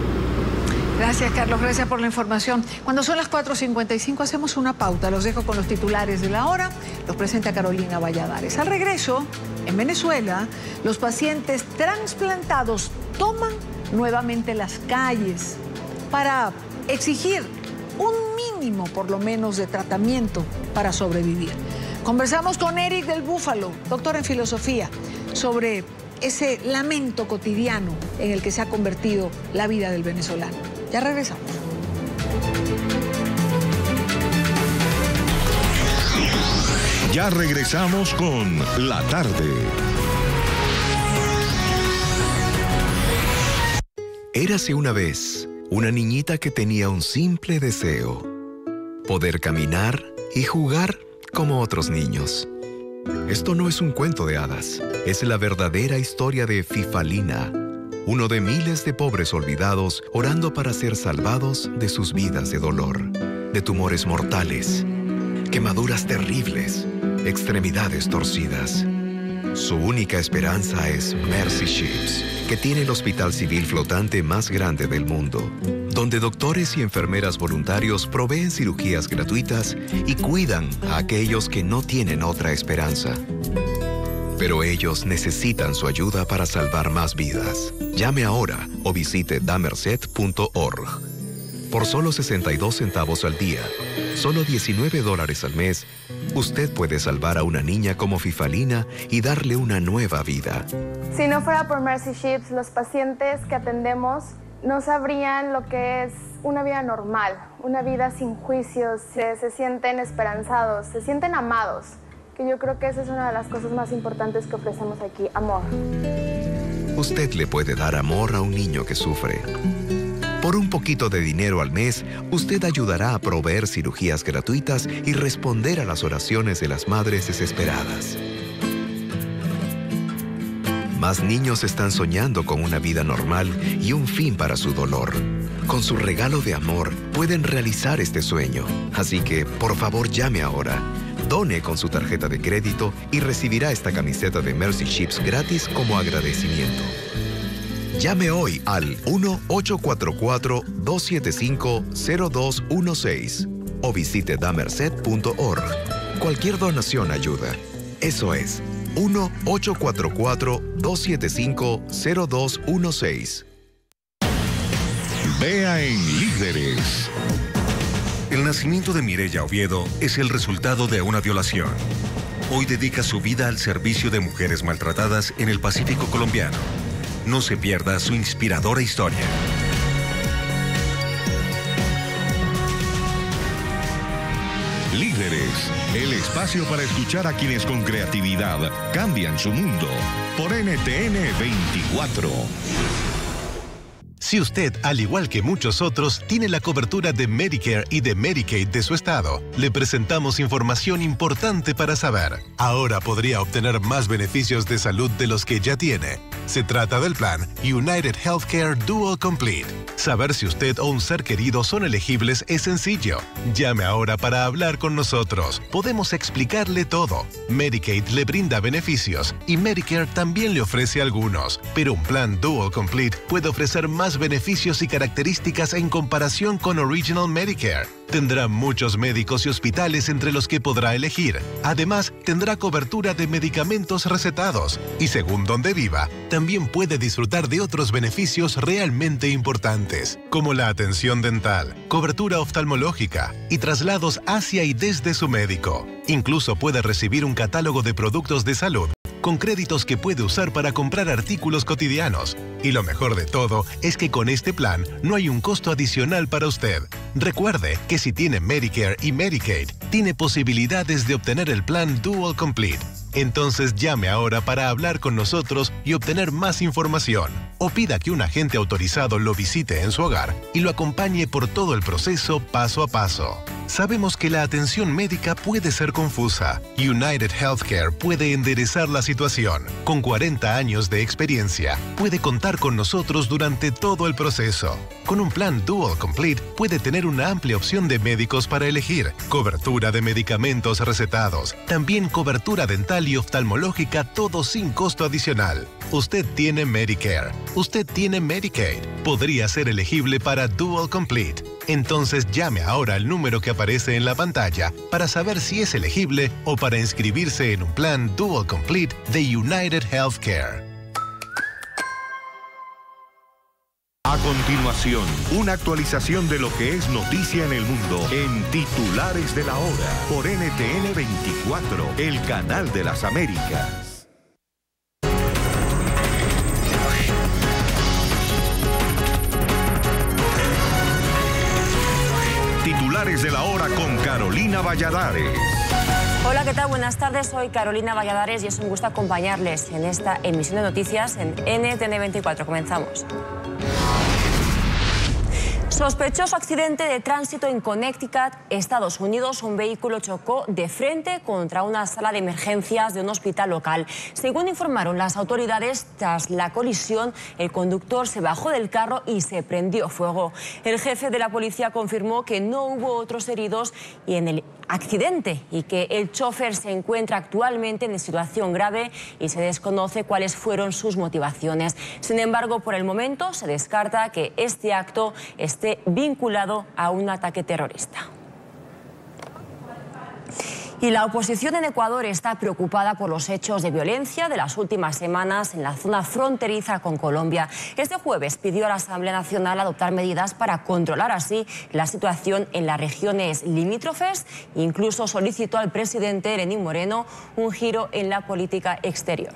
Gracias, Carlos. Gracias por la información. Cuando son las 4:55 hacemos una pauta. Los dejo con los titulares de la hora. Los presenta Carolina Valladares. Al regreso, en Venezuela, los pacientes trasplantados toman nuevamente las calles para exigir un mínimo, por lo menos, de tratamiento para sobrevivir. Conversamos con Eric del Búfalo, doctor en filosofía, sobre ese lamento cotidiano en el que se ha convertido la vida del venezolano. Ya regresamos. Ya regresamos con La Tarde. Érase una vez una niñita que tenía un simple deseo: poder caminar y jugar como otros niños. Esto no es un cuento de hadas, es la verdadera historia de Fifalina, uno de miles de pobres olvidados orando para ser salvados de sus vidas de dolor, de tumores mortales, quemaduras terribles, extremidades torcidas. Su única esperanza es Mercy Ships, que tiene el hospital civil flotante más grande del mundo, donde doctores y enfermeras voluntarios proveen cirugías gratuitas y cuidan a aquellos que no tienen otra esperanza. Pero ellos necesitan su ayuda para salvar más vidas. Llame ahora o visite damerced.org. Por solo 62 centavos al día, solo $19 al mes, usted puede salvar a una niña como Fifalina y darle una nueva vida. Si no fuera por Mercy Ships, los pacientes que atendemos no sabrían lo que es una vida normal, una vida sin juicios, se sienten esperanzados, se sienten amados, que yo creo que esa es una de las cosas más importantes que ofrecemos aquí, amor. Usted le puede dar amor a un niño que sufre. Por un poquito de dinero al mes, usted ayudará a proveer cirugías gratuitas y responder a las oraciones de las madres desesperadas. Más niños están soñando con una vida normal y un fin para su dolor. Con su regalo de amor, pueden realizar este sueño. Así que, por favor, llame ahora. Done con su tarjeta de crédito y recibirá esta camiseta de Mercy Ships gratis como agradecimiento. Llame hoy al 1-844-275-0216 o visite damerced.org. Cualquier donación ayuda. Eso es 1-844-275-0216. Vea en Líderes. El nacimiento de Mireya Oviedo es el resultado de una violación. Hoy dedica su vida al servicio de mujeres maltratadas en el Pacífico colombiano. No se pierda su inspiradora historia. Líderes, el espacio para escuchar a quienes con creatividad cambian su mundo. Por NTN 24. Si usted, al igual que muchos otros, tiene la cobertura de Medicare y de Medicaid de su estado, le presentamos información importante para saber. Ahora podría obtener más beneficios de salud de los que ya tiene. Se trata del plan United Healthcare Dual Complete. Saber si usted o un ser querido son elegibles es sencillo. Llame ahora para hablar con nosotros. Podemos explicarle todo. Medicaid le brinda beneficios y Medicare también le ofrece algunos, pero un plan Dual Complete puede ofrecer más beneficios y características en comparación con Original Medicare. Tendrá muchos médicos y hospitales entre los que podrá elegir. Además, tendrá cobertura de medicamentos recetados. Y según donde viva, también puede disfrutar de otros beneficios realmente importantes, como la atención dental, cobertura oftalmológica y traslados hacia y desde su médico. Incluso puede recibir un catálogo de productos de salud con créditos que puede usar para comprar artículos cotidianos. Y lo mejor de todo es que con este plan no hay un costo adicional para usted. Recuerde que si tiene Medicare y Medicaid, tiene posibilidades de obtener el plan Dual Complete. Entonces llame ahora para hablar con nosotros y obtener más información. O pida que un agente autorizado lo visite en su hogar y lo acompañe por todo el proceso paso a paso. Sabemos que la atención médica puede ser confusa. United Healthcare puede enderezar la situación. Con 40 años de experiencia, puede contar con nosotros durante todo el proceso. Con un plan Dual Complete puede tener una amplia opción de médicos para elegir, cobertura de medicamentos recetados, también cobertura dental y oftalmológica, todo sin costo adicional. Usted tiene Medicare, usted tiene Medicaid, podría ser elegible para Dual Complete. Entonces llame ahora al número que aparece en la pantalla para saber si es elegible o para inscribirse en un plan Dual Complete de United Healthcare. A continuación, una actualización de lo que es noticia en el mundo en Titulares de la Hora por NTN 24, el canal de las Américas. Titulares de la Hora con Carolina Valladares. Hola, ¿qué tal? Buenas tardes, soy Carolina Valladares y es un gusto acompañarles en esta emisión de noticias en NTN 24. Comenzamos. Sospechoso accidente de tránsito en Connecticut, Estados Unidos. Un vehículo chocó de frente contra una sala de emergencias de un hospital local. Según informaron las autoridades, tras la colisión, el conductor se bajó del carro y se prendió fuego. El jefe de la policía confirmó que no hubo otros heridos y en el accidente y que el chofer se encuentra actualmente en situación grave y se desconoce cuáles fueron sus motivaciones. Sin embargo, por el momento se descarta que este acto esté vinculado a un ataque terrorista. Y la oposición en Ecuador está preocupada por los hechos de violencia de las últimas semanas en la zona fronteriza con Colombia. Este jueves pidió a la Asamblea Nacional adoptar medidas para controlar así la situación en las regiones limítrofes. Incluso solicitó al presidente Lenín Moreno un giro en la política exterior.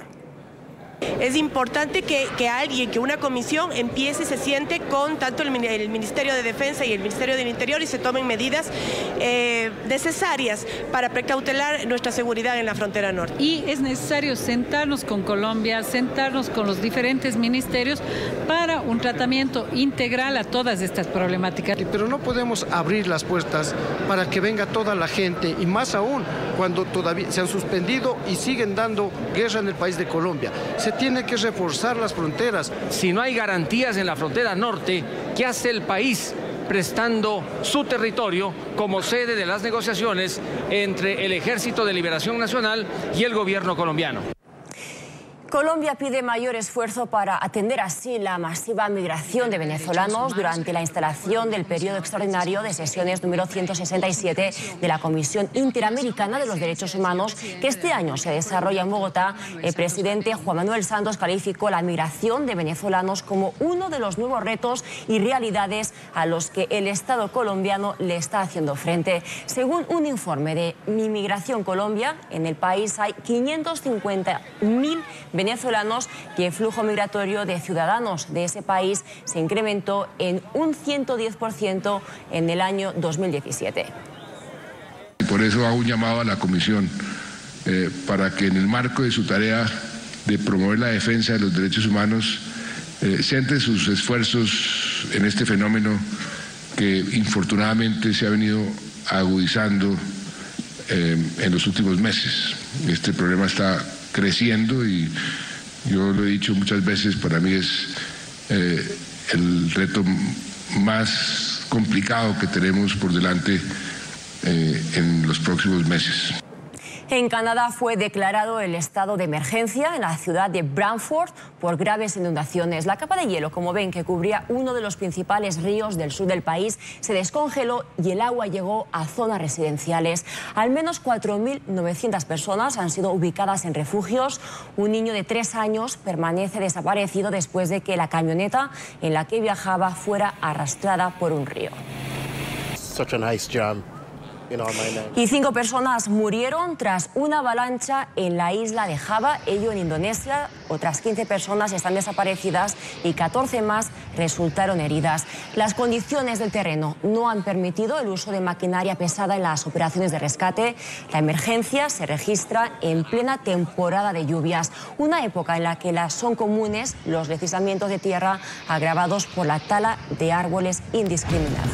Es importante que alguien, que una comisión empiece y se siente con tanto el Ministerio de Defensa y el Ministerio del Interior y se tomen medidas necesarias para precautelar nuestra seguridad en la frontera norte. Y es necesario sentarnos con Colombia, sentarnos con los diferentes ministerios para un tratamiento integral a todas estas problemáticas. Pero no podemos abrir las puertas para que venga toda la gente y más aún cuando todavía se han suspendido y siguen dando guerra en el país de Colombia. Se tiene que reforzar las fronteras. Si no hay garantías en la frontera norte, ¿qué hace el país prestando su territorio como sede de las negociaciones entre el Ejército de Liberación Nacional y el gobierno colombiano? Colombia pide mayor esfuerzo para atender así la masiva migración de venezolanos durante la instalación del periodo extraordinario de sesiones número 167 de la Comisión Interamericana de los Derechos Humanos, que este año se desarrolla en Bogotá. El presidente Juan Manuel Santos calificó la migración de venezolanos como uno de los nuevos retos y realidades a los que el Estado colombiano le está haciendo frente. Según un informe de Migración Colombia, en el país hay 550.000 venezolanos y el flujo migratorio de ciudadanos de ese país se incrementó en un 110% en el año 2017. Por eso hago un llamado a la Comisión para que en el marco de su tarea de promover la defensa de los derechos humanos centre sus esfuerzos en este fenómeno que infortunadamente se ha venido agudizando en los últimos meses. Este problema está creciendo y yo lo he dicho muchas veces, para mí es el reto más complicado que tenemos por delante en los próximos meses. En Canadá fue declarado el estado de emergencia en la ciudad de Brantford por graves inundaciones. La capa de hielo, como ven, que cubría uno de los principales ríos del sur del país, se descongeló y el agua llegó a zonas residenciales. Al menos 4.900 personas han sido ubicadas en refugios. Un niño de 3 años permanece desaparecido después de que la camioneta en la que viajaba fuera arrastrada por un río. Such a nice job. Y 5 personas murieron tras una avalancha en la isla de Java, ello en Indonesia. Otras 15 personas están desaparecidas y 14 más resultaron heridas. Las condiciones del terreno no han permitido el uso de maquinaria pesada en las operaciones de rescate. La emergencia se registra en plena temporada de lluvias, una época en la que son comunes los deslizamientos de tierra agravados por la tala de árboles indiscriminada.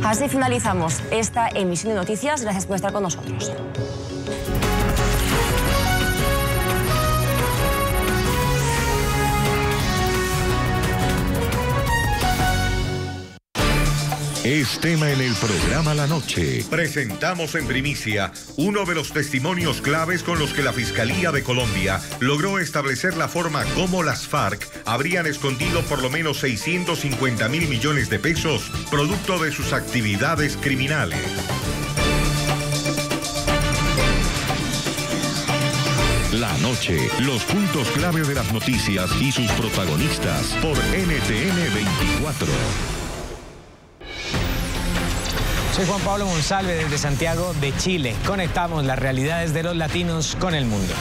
Así finalizamos esta emisión de noticias. Gracias por estar con nosotros. Es tema en el programa La Noche. Presentamos en primicia uno de los testimonios claves con los que la Fiscalía de Colombia logró establecer la forma como las FARC habrían escondido por lo menos 650.000 millones de pesos, producto de sus actividades criminales. La Noche, los puntos clave de las noticias y sus protagonistas por NTN 24. Soy Juan Pablo Monsalve desde Santiago de Chile. Conectamos las realidades de los latinos con el mundo.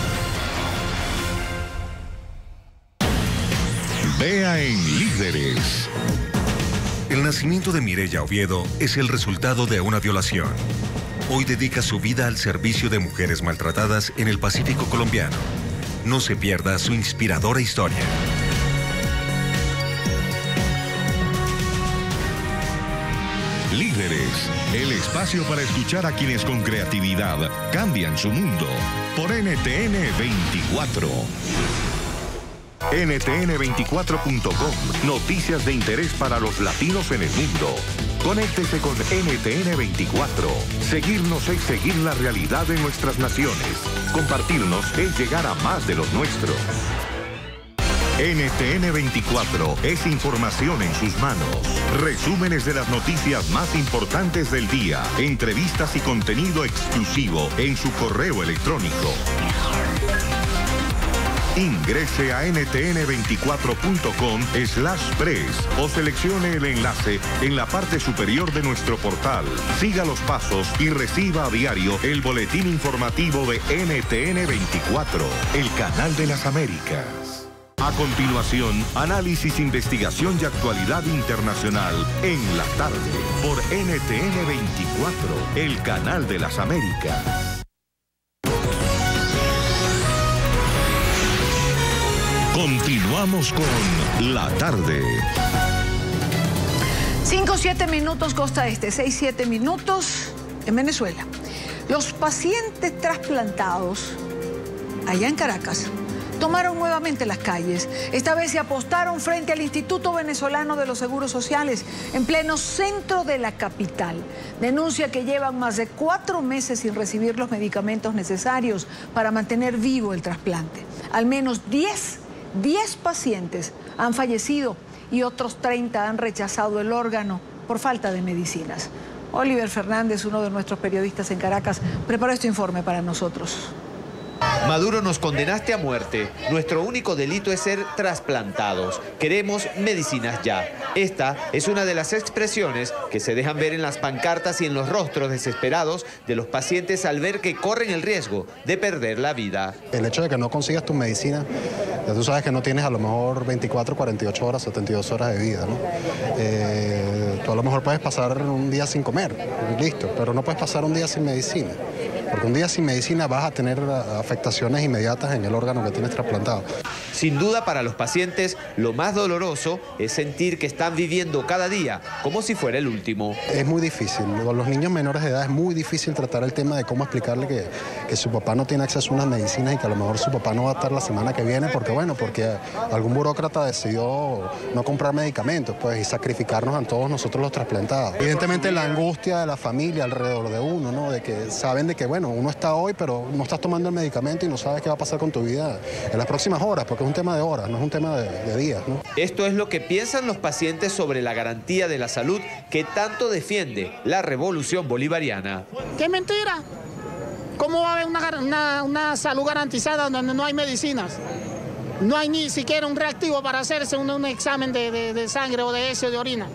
Vea en Líderes. El nacimiento de Mireya Oviedo es el resultado de una violación. Hoy dedica su vida al servicio de mujeres maltratadas en el Pacífico colombiano. No se pierda su inspiradora historia. Líderes, el espacio para escuchar a quienes con creatividad cambian su mundo. Por NTN 24. NTN24.com. Noticias de interés para los latinos en el mundo. Conéctese con NTN 24. Seguirnos es seguir la realidad de nuestras naciones. Compartirnos es llegar a más de los nuestros. NTN 24 es información en sus manos. Resúmenes de las noticias más importantes del día. Entrevistas y contenido exclusivo en su correo electrónico. Ingrese a ntn24.com/press o seleccione el enlace en la parte superior de nuestro portal. Siga los pasos y reciba a diario el boletín informativo de NTN 24, el canal de las Américas. A continuación, análisis, investigación y actualidad internacional en la tarde por NTN 24, el canal de las Américas. Continuamos con La Tarde. 5-7 minutos costa este, 6-7 minutos en Venezuela. Los pacientes trasplantados allá en Caracas tomaron nuevamente las calles. Esta vez se apostaron frente al Instituto Venezolano de los Seguros Sociales, en pleno centro de la capital. Denuncia que llevan más de 4 meses sin recibir los medicamentos necesarios para mantener vivo el trasplante. Al menos 10 pacientes han fallecido y otros 30 han rechazado el órgano por falta de medicinas. Oliver Fernández, uno de nuestros periodistas en Caracas, preparó este informe para nosotros. Maduro, nos condenaste a muerte. Nuestro único delito es ser trasplantados. Queremos medicinas ya. Esta es una de las expresiones que se dejan ver en las pancartas y en los rostros desesperados de los pacientes al ver que corren el riesgo de perder la vida. El hecho de que no consigas tu medicina, ya tú sabes que no tienes a lo mejor 24, 48 horas, 72 horas de vida, ¿no? Tú a lo mejor puedes pasar un día sin comer, listo, pero no puedes pasar un día sin medicina. porque un día sin medicina vas a tener afectaciones inmediatas en el órgano que tienes trasplantado. Sin duda, para los pacientes, lo más doloroso es sentir que están viviendo cada día como si fuera el último. Es muy difícil. Con los niños menores de edad es muy difícil tratar el tema de cómo explicarle que su papá no tiene acceso a unas medicinas y que a lo mejor su papá no va a estar la semana que viene porque algún burócrata decidió no comprar medicamentos, pues, y sacrificarnos a todos nosotros los trasplantados. Evidentemente la angustia de la familia alrededor de uno, ¿no? De que saben de que, bueno, uno está hoy, pero no estás tomando el medicamento y no sabes qué va a pasar con tu vida en las próximas horas, porque es un tema de horas, no es un tema de días, ¿no? Esto es lo que piensan los pacientes sobre la garantía de la salud que tanto defiende la revolución bolivariana. ¡Qué mentira! ¿Cómo va a haber una salud garantizada donde no hay medicinas? No hay ni siquiera un reactivo para hacerse un examen de sangre o de heces o de orina.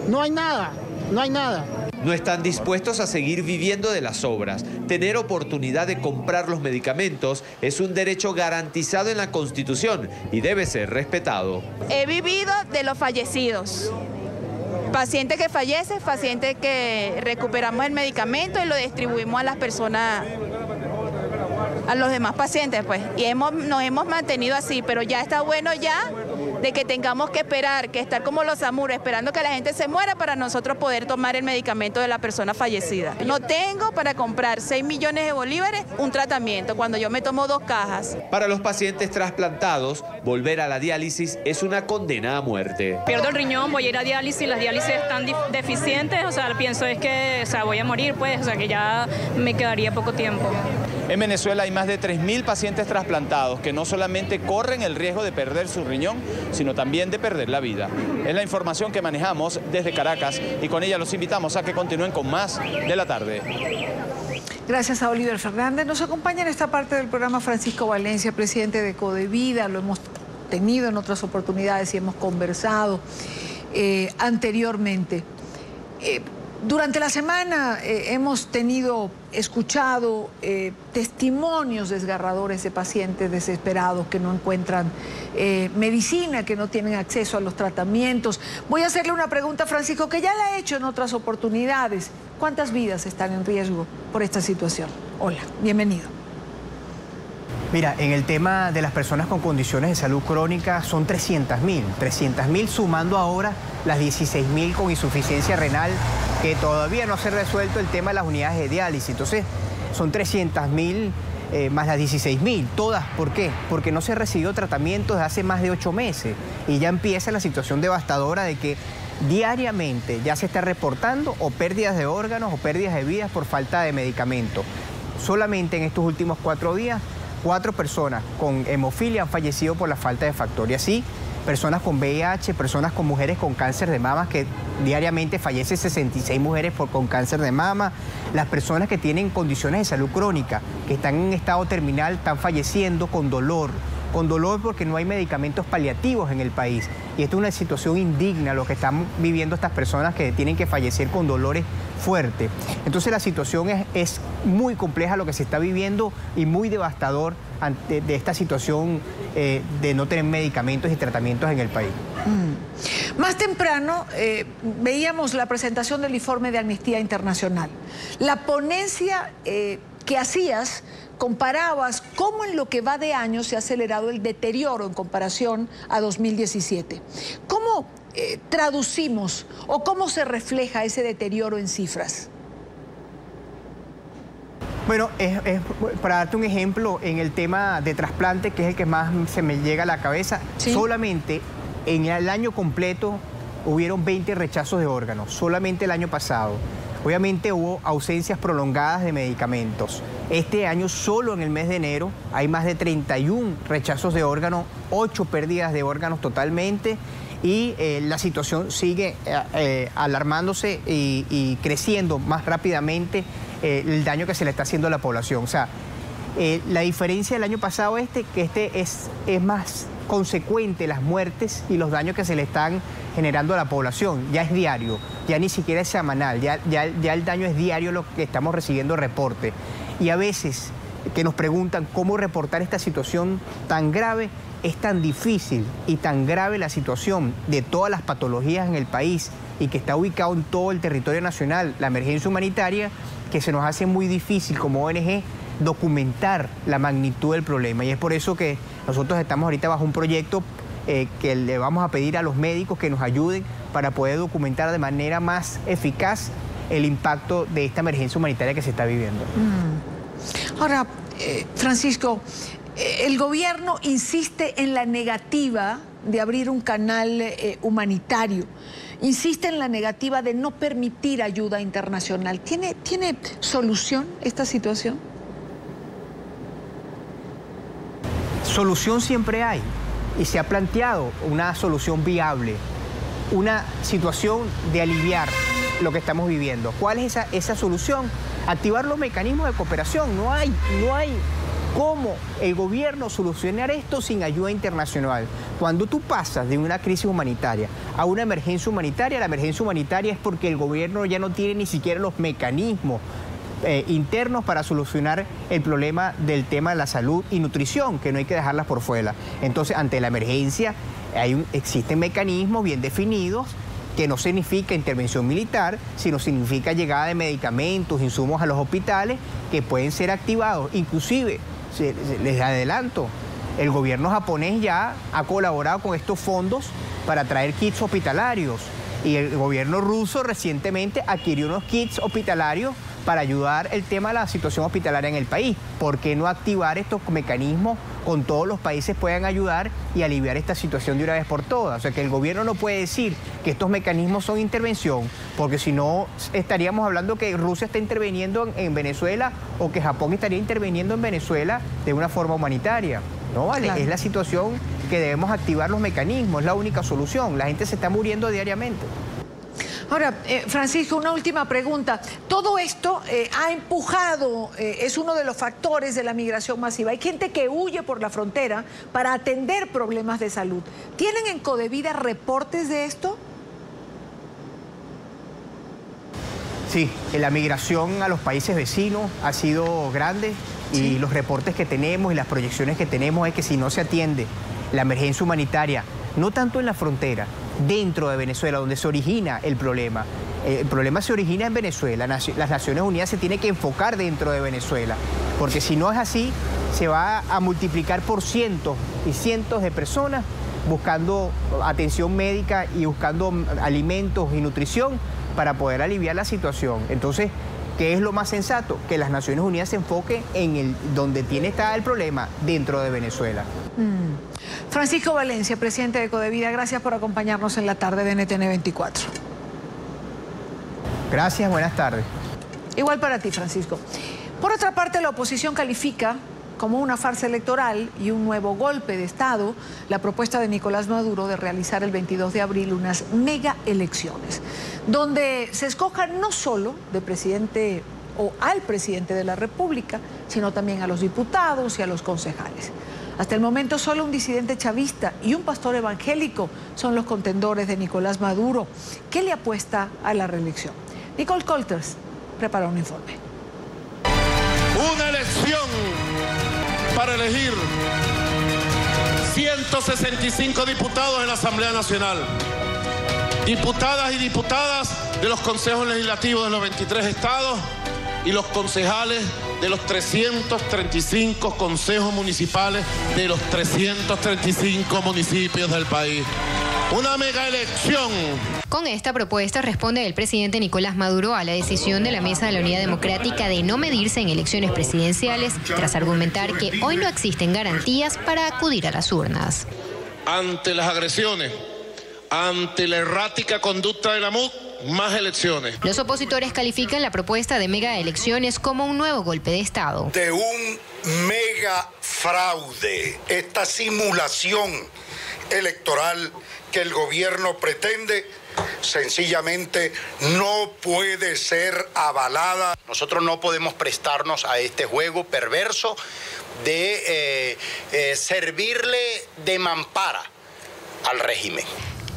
No hay nada, no hay nada. No están dispuestos a seguir viviendo de las obras. Tener oportunidad de comprar los medicamentos es un derecho garantizado en la Constitución y debe ser respetado. He vivido de los fallecidos. Paciente que fallece, paciente que recuperamos el medicamento y lo distribuimos a las personas, a los demás pacientes, pues. Y nos hemos mantenido así, pero ya está bueno ya de que tengamos que esperar, que estar como los samuros, esperando que la gente se muera para nosotros poder tomar el medicamento de la persona fallecida. No tengo para comprar 6 millones de bolívares un tratamiento cuando yo me tomo 2 cajas. Para los pacientes trasplantados, volver a la diálisis es una condena a muerte. Pierdo el riñón, voy a ir a diálisis, las diálisis están deficientes, o sea, pienso es que, voy a morir, pues, o sea, que ya me quedaría poco tiempo. En Venezuela hay más de 3.000 pacientes trasplantados que no solamente corren el riesgo de perder su riñón, sino también de perder la vida. Es la información que manejamos desde Caracas y con ella los invitamos a que continúen con más de la tarde. Gracias a Oliver Fernández. Nos acompaña en esta parte del programa Francisco Valencia, presidente de Codevida. Lo hemos tenido en otras oportunidades y hemos conversado anteriormente. Durante la semana hemos escuchado testimonios desgarradores de pacientes desesperados que no encuentran medicina, que no tienen acceso a los tratamientos. Voy a hacerle una pregunta a Francisco, que ya la he hecho en otras oportunidades. ¿Cuántas vidas están en riesgo por esta situación? Hola, bienvenido. Mira, en el tema de las personas con condiciones de salud crónica son 300.000 sumando ahora las 16.000 con insuficiencia renal, que todavía no se ha resuelto el tema de las unidades de diálisis. Entonces, son 300.000 más las 16.000, todas. ¿Por qué? Porque no se ha recibido tratamiento desde hace más de 8 meses y ya empieza la situación devastadora de que diariamente ya se está reportando o pérdidas de órganos o pérdidas de vidas por falta de medicamento. Solamente en estos últimos 4 días, 4 personas con hemofilia han fallecido por la falta de factor. Y así, personas con VIH, personas con mujeres con cáncer de mama, que diariamente fallecen 66 mujeres con cáncer de mama. Las personas que tienen condiciones de salud crónica, que están en estado terminal, están falleciendo con dolor porque no hay medicamentos paliativos en el país. Y esto es una situación indigna, lo que están viviendo estas personas que tienen que fallecer con dolores fuertes. Entonces la situación es muy compleja lo que se está viviendo y muy devastador ante de esta situación de no tener medicamentos y tratamientos en el país. Más temprano veíamos la presentación del informe de Amnistía Internacional. La ponencia que hacías, comparabas cómo en lo que va de año se ha acelerado el deterioro en comparación a 2017. ¿Cómo traducimos o cómo se refleja ese deterioro en cifras? Bueno, para darte un ejemplo, en el tema de trasplante, que es el que más se me llega a la cabeza, ¿sí? Solamente en el año completo hubieron 20 rechazos de órganos, solamente el año pasado. Obviamente hubo ausencias prolongadas de medicamentos. Este año, solo en el mes de enero, hay más de 31 rechazos de órganos, 8 pérdidas de órganos totalmente, y la situación sigue alarmándose y creciendo más rápidamente el daño que se le está haciendo a la población. O sea, la diferencia del año pasado que es más consecuente las muertes y los daños que se le están generando a la población. Ya es diario, ya ni siquiera es semanal, ya el daño es diario lo que estamos recibiendo reporte. Y a veces que nos preguntan cómo reportar esta situación tan grave, es tan difícil y tan grave la situación de todas las patologías en el país y que está ubicado en todo el territorio nacional, la emergencia humanitaria, que se nos hace muy difícil como ONG documentar la magnitud del problema. Y es por eso que nosotros estamos ahorita bajo un proyecto que le vamos a pedir a los médicos que nos ayuden para poder documentar de manera más eficaz el impacto de esta emergencia humanitaria que se está viviendo. Ahora, Francisco, el gobierno insiste en la negativa de abrir un canal humanitario, insiste en la negativa de no permitir ayuda internacional. ¿Tiene solución esta situación? Solución siempre hay y se ha planteado una solución viable, una situación de aliviar lo que estamos viviendo. ¿Cuál es esa solución? Activar los mecanismos de cooperación. No hay cómo el gobierno solucionar esto sin ayuda internacional. Cuando tú pasas de una crisis humanitaria a una emergencia humanitaria, la emergencia humanitaria es porque el gobierno ya no tiene ni siquiera los mecanismos internos para solucionar el problema del tema de la salud y nutrición, que no hay que dejarlas por fuera. Entonces, ante la emergencia, existen mecanismos bien definidos que no significa intervención militar, sino significa llegada de medicamentos, insumos a los hospitales que pueden ser activados. Inclusive, les adelanto, el gobierno japonés ya ha colaborado con estos fondos para traer kits hospitalarios y el gobierno ruso recientemente adquirió unos kits hospitalarios para ayudar el tema de la situación hospitalaria en el país. ¿Por qué no activar estos mecanismos con todos los países puedan ayudar y aliviar esta situación de una vez por todas? O sea, que el gobierno no puede decir que estos mecanismos son intervención, porque si no estaríamos hablando que Rusia está interviniendo en Venezuela o que Japón estaría interviniendo en Venezuela de una forma humanitaria. No vale, claro. Es la situación que debemos activar los mecanismos, es la única solución. La gente se está muriendo diariamente. Ahora, Francisco, una última pregunta. Todo esto ha empujado, es uno de los factores de la migración masiva. Hay gente que huye por la frontera para atender problemas de salud. ¿Tienen en Codevida reportes de esto? Sí, la migración a los países vecinos ha sido grande y los reportes que tenemos y las proyecciones que tenemos es que si no se atiende la emergencia humanitaria, no tanto en la frontera, dentro de Venezuela, donde se origina el problema se origina en Venezuela. Las Naciones Unidas se tienen que enfocar dentro de Venezuela, porque si no es así, se va a multiplicar por cientos y cientos de personas buscando atención médica y buscando alimentos y nutrición para poder aliviar la situación. Entonces, ¿qué es lo más sensato? Que las Naciones Unidas se enfoquen en donde está el problema, dentro de Venezuela. Francisco Valencia, presidente de Codevida, gracias por acompañarnos en la tarde de NTN 24. Gracias, buenas tardes. Igual para ti, Francisco. Por otra parte, la oposición califica como una farsa electoral y un nuevo golpe de Estado la propuesta de Nicolás Maduro de realizar el 22 de abril unas mega elecciones, donde se escojan no solo de presidente o al presidente de la República, sino también a los diputados y a los concejales. Hasta el momento solo un disidente chavista y un pastor evangélico son los contendores de Nicolás Maduro, que le apuesta a la reelección. Nicole Colters prepara un informe. Una elección para elegir 165 diputados en la Asamblea Nacional, diputadas y diputadas de los consejos legislativos de los 23 estados y los concejales de los 335 consejos municipales de los 335 municipios del país. Una mega elección. Con esta propuesta responde el presidente Nicolás Maduro a la decisión de la Mesa de la Unidad Democrática de no medirse en elecciones presidenciales, tras argumentar que hoy no existen garantías para acudir a las urnas. Ante las agresiones, ante la errática conducta de la MUD, más elecciones. Los opositores califican la propuesta de mega elecciones como un nuevo golpe de Estado. De un mega fraude, esta simulación electoral que el gobierno pretende, sencillamente no puede ser avalada. Nosotros no podemos prestarnos a este juego perverso de servirle de mampara al régimen.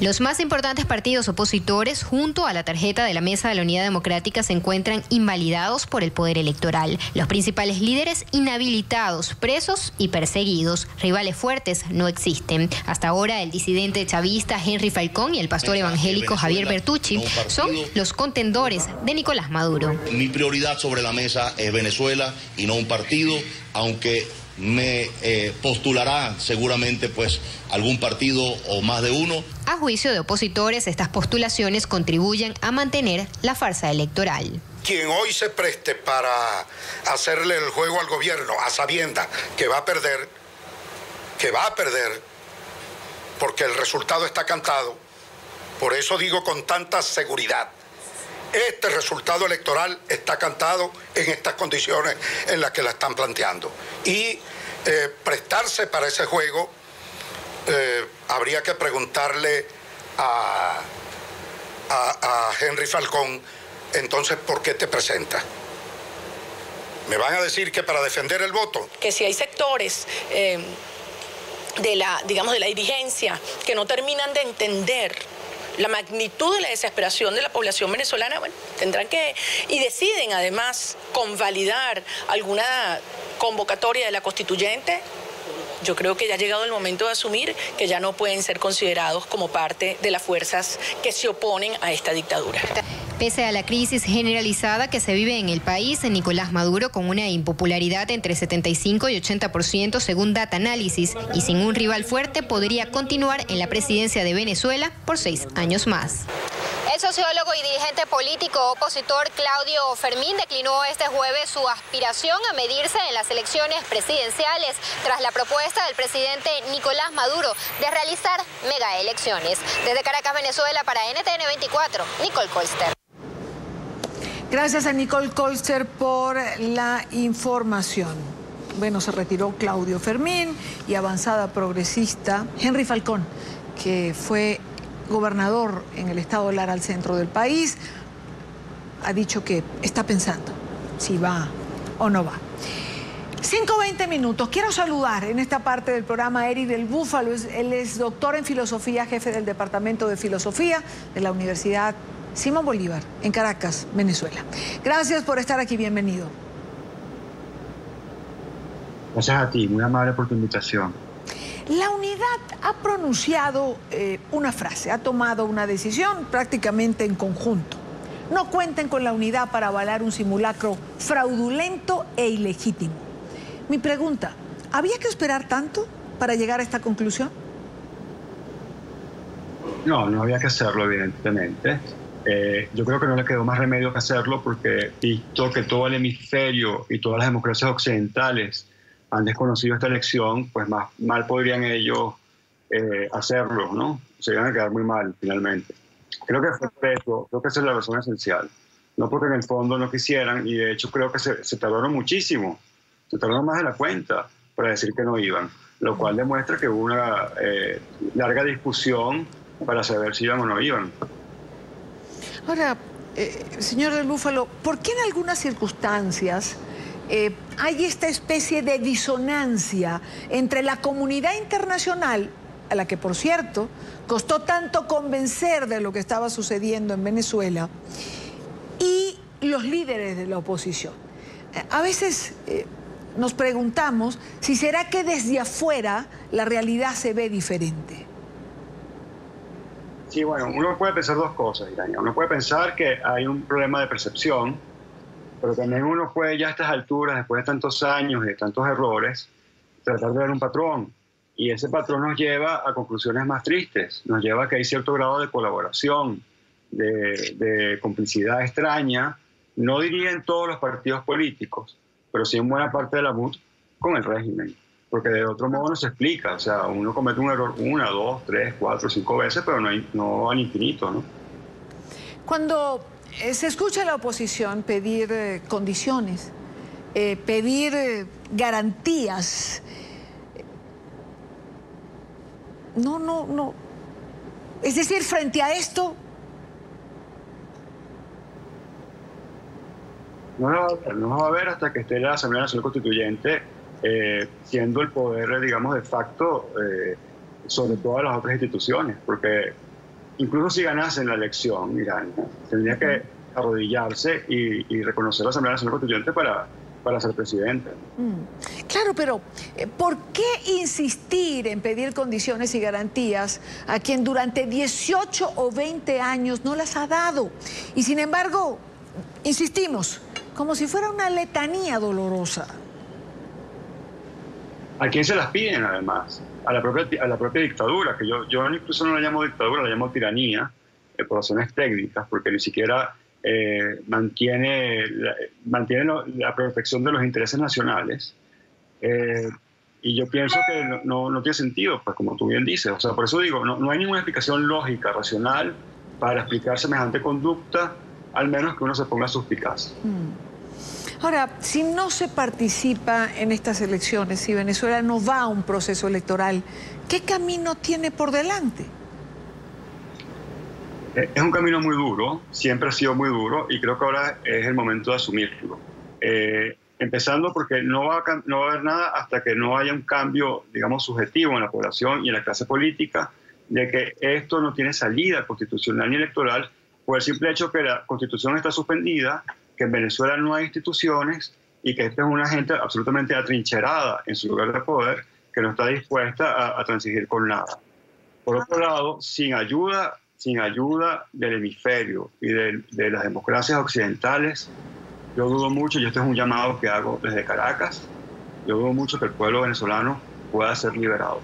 Los más importantes partidos opositores, junto a la tarjeta de la Mesa de la Unidad Democrática, se encuentran invalidados por el poder electoral. Los principales líderes inhabilitados, presos y perseguidos. Rivales fuertes no existen. Hasta ahora, el disidente chavista Henry Falcón y el pastor evangélico Javier Bertucci son los contendores de Nicolás Maduro. Mi prioridad sobre la mesa es Venezuela y no un partido, aunque me postulará seguramente pues algún partido o más de uno. A juicio de opositores, estas postulaciones contribuyen a mantener la farsa electoral. Quien hoy se preste para hacerle el juego al gobierno a sabiendas que va a perder, porque el resultado está cantado, por eso digo con tanta seguridad, este resultado electoral está cantado en estas condiciones en las que la están planteando. Y prestarse para ese juego, habría que preguntarle a Henry Falcón, entonces, ¿por qué te presentas? ¿Me van a decir que para defender el voto? Que si hay sectores de la dirigencia que no terminan de entender la magnitud de la desesperación de la población venezolana, bueno, tendrán que, y deciden además convalidar alguna convocatoria de la constituyente, yo creo que ya ha llegado el momento de asumir que ya no pueden ser considerados como parte de las fuerzas que se oponen a esta dictadura. Pese a la crisis generalizada que se vive en el país, Nicolás Maduro, con una impopularidad entre 75 y 80% según Data Análisis, y sin un rival fuerte, podría continuar en la presidencia de Venezuela por 6 años más. El sociólogo y dirigente político opositor Claudio Fermín declinó este jueves su aspiración a medirse en las elecciones presidenciales tras la propuesta del presidente Nicolás Maduro de realizar megaelecciones. Desde Caracas, Venezuela, para NTN 24, Nicole Colster. Gracias a Nicole Colster por la información. Bueno, se retiró Claudio Fermín y avanzada progresista Henry Falcón, que fue gobernador en el estado de Lara, al centro del país, ha dicho que está pensando si va o no va. 5:20 minutos. Quiero saludar en esta parte del programa a Eric del Búfalo. Él es doctor en filosofía, jefe del Departamento de Filosofía de la Universidad Simón Bolívar, en Caracas, Venezuela. Gracias por estar aquí, bienvenido. Gracias a ti, muy amable por tu invitación. La unidad ha pronunciado una frase, ha tomado una decisión prácticamente en conjunto. No cuenten con la unidad para avalar un simulacro fraudulento e ilegítimo. Mi pregunta, ¿había que esperar tanto para llegar a esta conclusión? No, no había que hacerlo, evidentemente. Yo creo que no le quedó más remedio que hacerlo porque, visto que todo el hemisferio y todas las democracias occidentales han desconocido esta elección, pues más mal podrían ellos hacerlo, ¿no? Se iban a quedar muy mal, finalmente. Creo que fue por eso, creo que esa es la razón esencial. No porque en el fondo no quisieran, y de hecho creo que se tardaron muchísimo, se tardaron más de la cuenta para decir que no iban, lo cual demuestra que hubo una larga discusión para saber si iban o no iban. Ahora, señor del Búfalo, ¿por qué en algunas circunstancias hay esta especie de disonancia entre la comunidad internacional, a la que, por cierto, costó tanto convencer de lo que estaba sucediendo en Venezuela, y los líderes de la oposición? A veces nos preguntamos si será que desde afuera la realidad se ve diferente. Sí, bueno, uno puede pensar dos cosas, Irania. Uno puede pensar que hay un problema de percepción, pero también uno puede ya a estas alturas, después de tantos años y de tantos errores, tratar de ver un patrón. Y ese patrón nos lleva a conclusiones más tristes. Nos lleva a que hay cierto grado de colaboración, de complicidad extraña, no diría en todos los partidos políticos, pero sí en buena parte de la MUD con el régimen. Porque de otro modo no se explica. O sea, uno comete un error 1, 2, 3, 4, 5 veces, pero no al infinito, ¿no? Cuando se escucha a la oposición pedir condiciones, pedir garantías, no. Es decir, frente a esto... No va a haber hasta que esté la Asamblea Nacional Constituyente siendo el poder, digamos, de facto sobre todas las otras instituciones, porque incluso si ganase en la elección, Irán, tendría que arrodillarse y reconocer la Asamblea Nacional Constituyente para ser presidente. Claro, pero ¿por qué insistir en pedir condiciones y garantías a quien durante 18 o 20 años no las ha dado? Y sin embargo, insistimos, como si fuera una letanía dolorosa. ¿A quién se las piden, además? A la propia dictadura, que yo incluso no la llamo dictadura, la llamo tiranía, por razones técnicas, porque ni siquiera mantiene la protección de los intereses nacionales. Y yo pienso que no tiene sentido, pues como tú bien dices. O sea, por eso digo, no hay ninguna explicación lógica, racional, para explicar semejante conducta, al menos que uno se ponga suspicaz. Ahora, si no se participa en estas elecciones, si Venezuela no va a un proceso electoral, ¿qué camino tiene por delante? Es un camino muy duro, siempre ha sido muy duro, y creo que ahora es el momento de asumirlo. Empezando porque no va a haber nada hasta que no haya un cambio, digamos, subjetivo en la población y en la clase política, de que esto no tiene salida constitucional ni electoral, por el simple hecho que la Constitución está suspendida, que en Venezuela no hay instituciones y que esta es una gente absolutamente atrincherada en su lugar de poder, que no está dispuesta a transigir con nada. Por otro lado, sin ayuda del hemisferio y de las democracias occidentales, yo dudo mucho, y este es un llamado que hago desde Caracas, yo dudo mucho que el pueblo venezolano pueda ser liberado.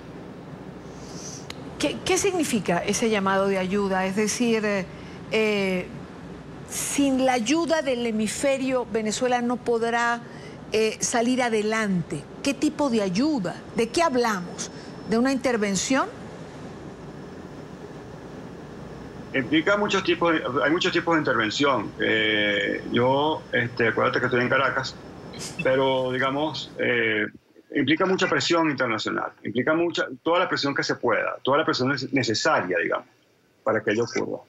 ¿Qué significa ese llamado de ayuda? Es decir, sin la ayuda del hemisferio, Venezuela no podrá salir adelante. ¿Qué tipo de ayuda? ¿De qué hablamos? ¿De una intervención? Implica hay muchos tipos de intervención. Acuérdate que estoy en Caracas, pero digamos, implica mucha presión internacional, implica toda la presión que se pueda, toda la presión necesaria, digamos, para que ello ocurra.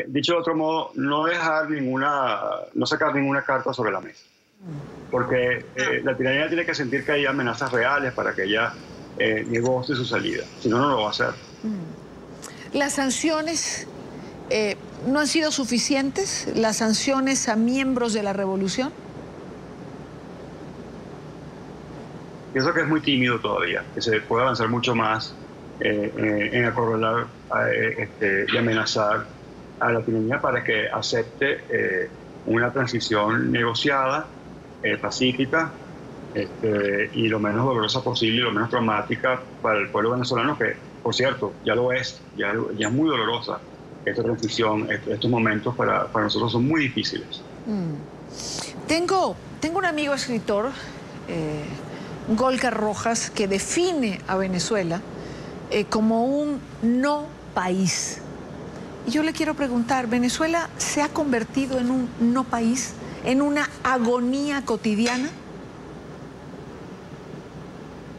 Dicho de otro modo, no sacar ninguna carta sobre la mesa, porque la tiranía tiene que sentir que hay amenazas reales para que ella negocie su salida, si no, no lo va a hacer. ¿Las sanciones no han sido suficientes? ¿Las sanciones a miembros de la revolución? Pienso que es muy tímido todavía, que se puede avanzar mucho más en acorralar y amenazar a la tiranía para que acepte una transición negociada, pacífica, y lo menos dolorosa posible y lo menos traumática para el pueblo venezolano, que, por cierto, ya lo es, ya es muy dolorosa esta transición, estos momentos para nosotros son muy difíciles. Tengo un amigo escritor, Golka Rojas, que define a Venezuela como un no país. Y yo le quiero preguntar, ¿Venezuela se ha convertido en un no país, en una agonía cotidiana?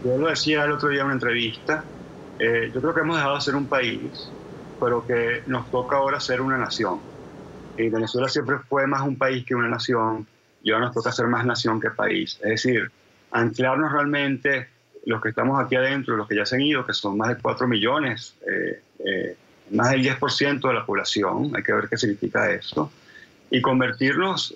Yo lo decía el otro día en una entrevista, yo creo que hemos dejado de ser un país, pero que nos toca ahora ser una nación. Y Venezuela siempre fue más un país que una nación, y ahora nos toca ser más nación que país. Es decir, anclarnos realmente, los que estamos aquí adentro, los que ya se han ido, que son más de 4 millones, más del 10% de la población, hay que ver qué significa esto, y convertirnos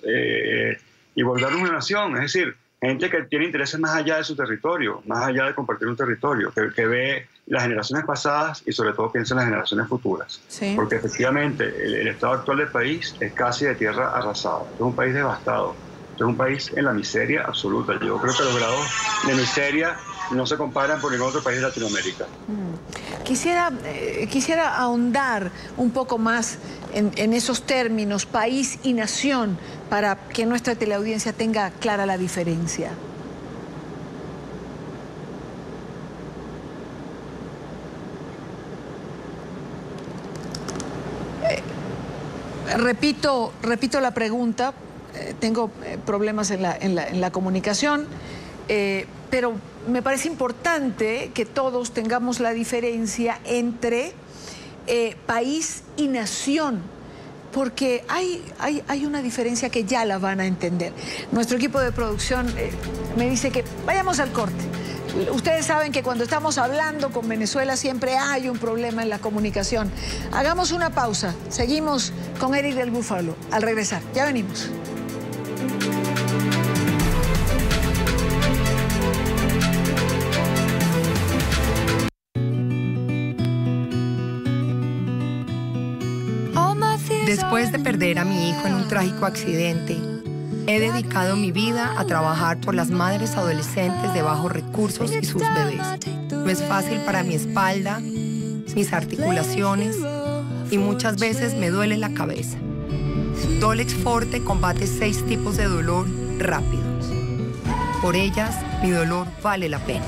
y volvernos una nación, es decir, gente que tiene intereses más allá de su territorio, más allá de compartir un territorio, que ve las generaciones pasadas y sobre todo piensa en las generaciones futuras. Sí. Porque efectivamente el estado actual del país es casi de tierra arrasada, es un país devastado, es un país en la miseria absoluta. Yo creo que los grados de miseria no se comparan por ningún otro país de Latinoamérica. Quisiera ahondar un poco más en esos términos, país y nación, para que nuestra teleaudiencia tenga clara la diferencia. Repito la pregunta, tengo problemas en la comunicación, pero me parece importante que todos tengamos la diferencia entre país y nación, porque hay una diferencia que ya la van a entender. Nuestro equipo de producción me dice que vayamos al corte. Ustedes saben que cuando estamos hablando con Venezuela siempre hay un problema en la comunicación. Hagamos una pausa. Seguimos con Eric del Búfalo. Al regresar, ya venimos. Después de perder a mi hijo en un trágico accidente, he dedicado mi vida a trabajar por las madres adolescentes de bajos recursos y sus bebés. No es fácil para mi espalda, mis articulaciones y muchas veces me duele la cabeza. Dolex Forte combate 6 tipos de dolor rápidos. Por ellas, mi dolor vale la pena.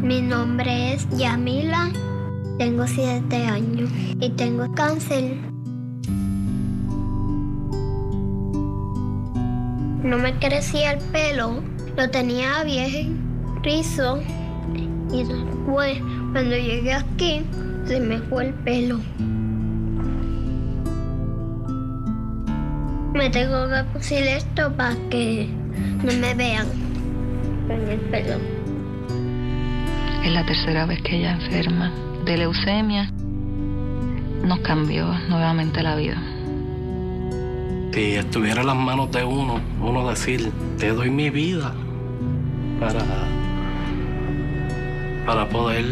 Mi nombre es Yamila. Tengo 7 años y tengo cáncer. No me crecía el pelo, lo tenía viejo, rizo. Y después, cuando llegué aquí, se me fue el pelo. Me tengo que pusir esto para que no me vean con el pelo. Es la tercera vez que ella enferma de leucemia. Nos cambió nuevamente la vida. Si estuviera en las manos de uno decir, te doy mi vida para poder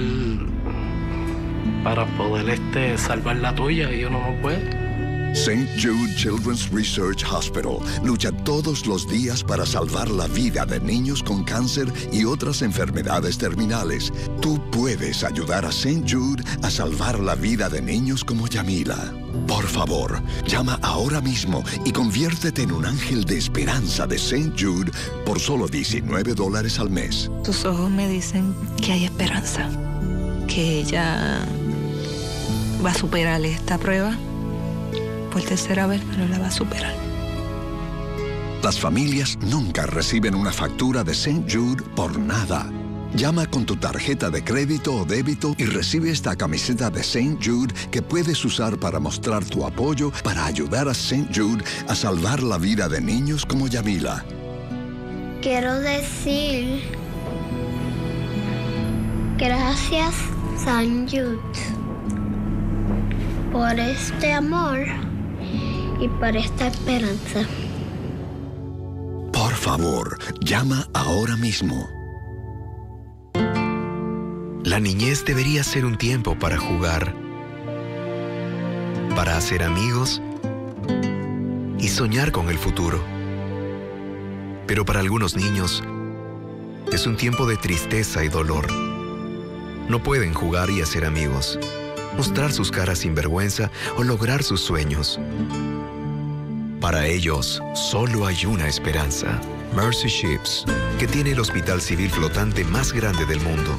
salvar la tuya, y uno no puede. St. Jude Children's Research Hospital lucha todos los días para salvar la vida de niños con cáncer y otras enfermedades terminales. Tú puedes ayudar a St. Jude a salvar la vida de niños como Yamila. Por favor, llama ahora mismo y conviértete en un ángel de esperanza de St. Jude por solo $19 al mes. Tus ojos me dicen que hay esperanza, que ella va a superar esta prueba. Por tercera vez, pero la va a superar. Las familias nunca reciben una factura de St. Jude por nada. Llama con tu tarjeta de crédito o débito y recibe esta camiseta de St. Jude que puedes usar para mostrar tu apoyo para ayudar a St. Jude a salvar la vida de niños como Yamila. Quiero decir gracias, St. Jude, por este amor y por esta esperanza. Por favor, llama ahora mismo. La niñez debería ser un tiempo para jugar, para hacer amigos y soñar con el futuro. Pero para algunos niños es un tiempo de tristeza y dolor. No pueden jugar y hacer amigos, mostrar sus caras sin vergüenza o lograr sus sueños. Para ellos, solo hay una esperanza. Mercy Ships, que tiene el hospital civil flotante más grande del mundo,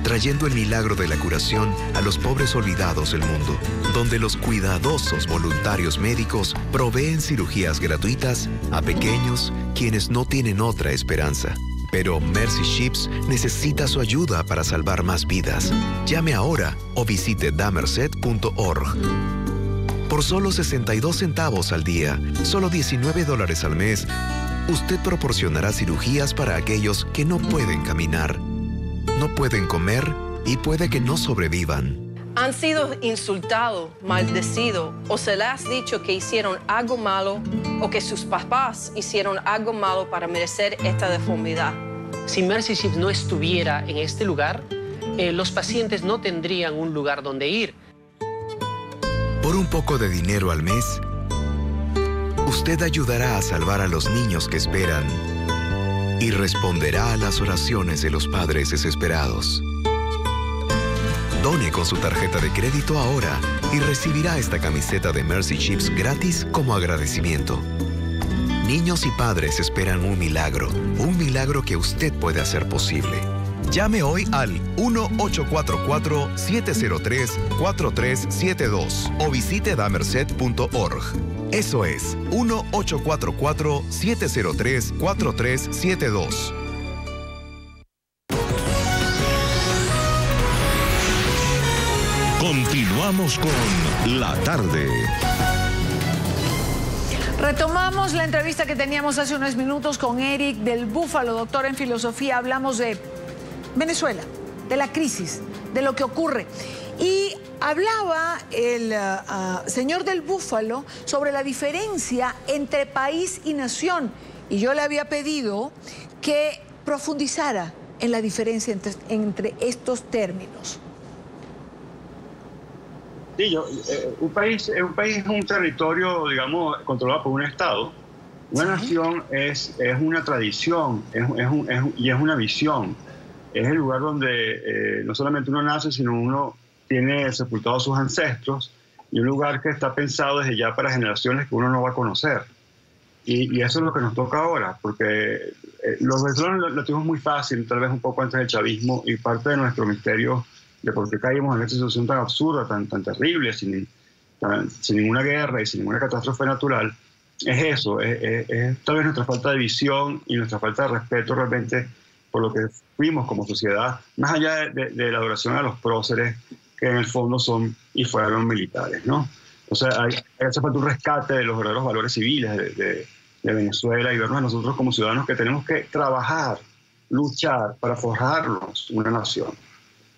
trayendo el milagro de la curación a los pobres olvidados del mundo, donde los cuidadosos voluntarios médicos proveen cirugías gratuitas a pequeños quienes no tienen otra esperanza. Pero Mercy Ships necesita su ayuda para salvar más vidas. Llame ahora o visite damerced.org. Por solo 62 centavos al día, solo $19 al mes, usted proporcionará cirugías para aquellos que no pueden caminar, no pueden comer y puede que no sobrevivan. Han sido insultados, maldecidos, o se les has dicho que hicieron algo malo o que sus papás hicieron algo malo para merecer esta deformidad. Si Mercy Ships no estuviera en este lugar, los pacientes no tendrían un lugar donde ir. Por un poco de dinero al mes, usted ayudará a salvar a los niños que esperan y responderá a las oraciones de los padres desesperados. Done con su tarjeta de crédito ahora y recibirá esta camiseta de Mercy Ships gratis como agradecimiento. Niños y padres esperan un milagro que usted puede hacer posible. Llame hoy al 1-844-703-4372 o visite damerced.org. Eso es 1-844-703-4372. Continuamos con La Tarde. Retomamos la entrevista que teníamos hace unos minutos con Eric del Búfalo, doctor en filosofía. Hablamos de Venezuela, de la crisis, de lo que ocurre. Y hablaba el señor del Búfalo sobre la diferencia entre país y nación. Y yo le había pedido que profundizara en la diferencia entre estos términos. Sí, un país es un territorio, digamos, controlado por un Estado. Una nación es una tradición y es una visión. Es el lugar donde no solamente uno nace, sino uno tiene sepultados sus ancestros, y un lugar que está pensado desde ya para generaciones que uno no va a conocer. Y eso es lo que nos toca ahora, porque los venezolanos lo tuvimos muy fácil, tal vez un poco antes del chavismo, y parte de nuestro misterio de por qué caímos en esta situación tan absurda, tan terrible, sin ninguna guerra y sin ninguna catástrofe natural, es eso, es tal vez nuestra falta de visión y nuestra falta de respeto realmente por lo que fuimos como sociedad, más allá de la adoración a los próceres, que en el fondo son y fueron militares, ¿no? O sea, hace falta un rescate de los verdaderos valores civiles de Venezuela y vernos a nosotros como ciudadanos que tenemos que trabajar, luchar para forjarnos una nación.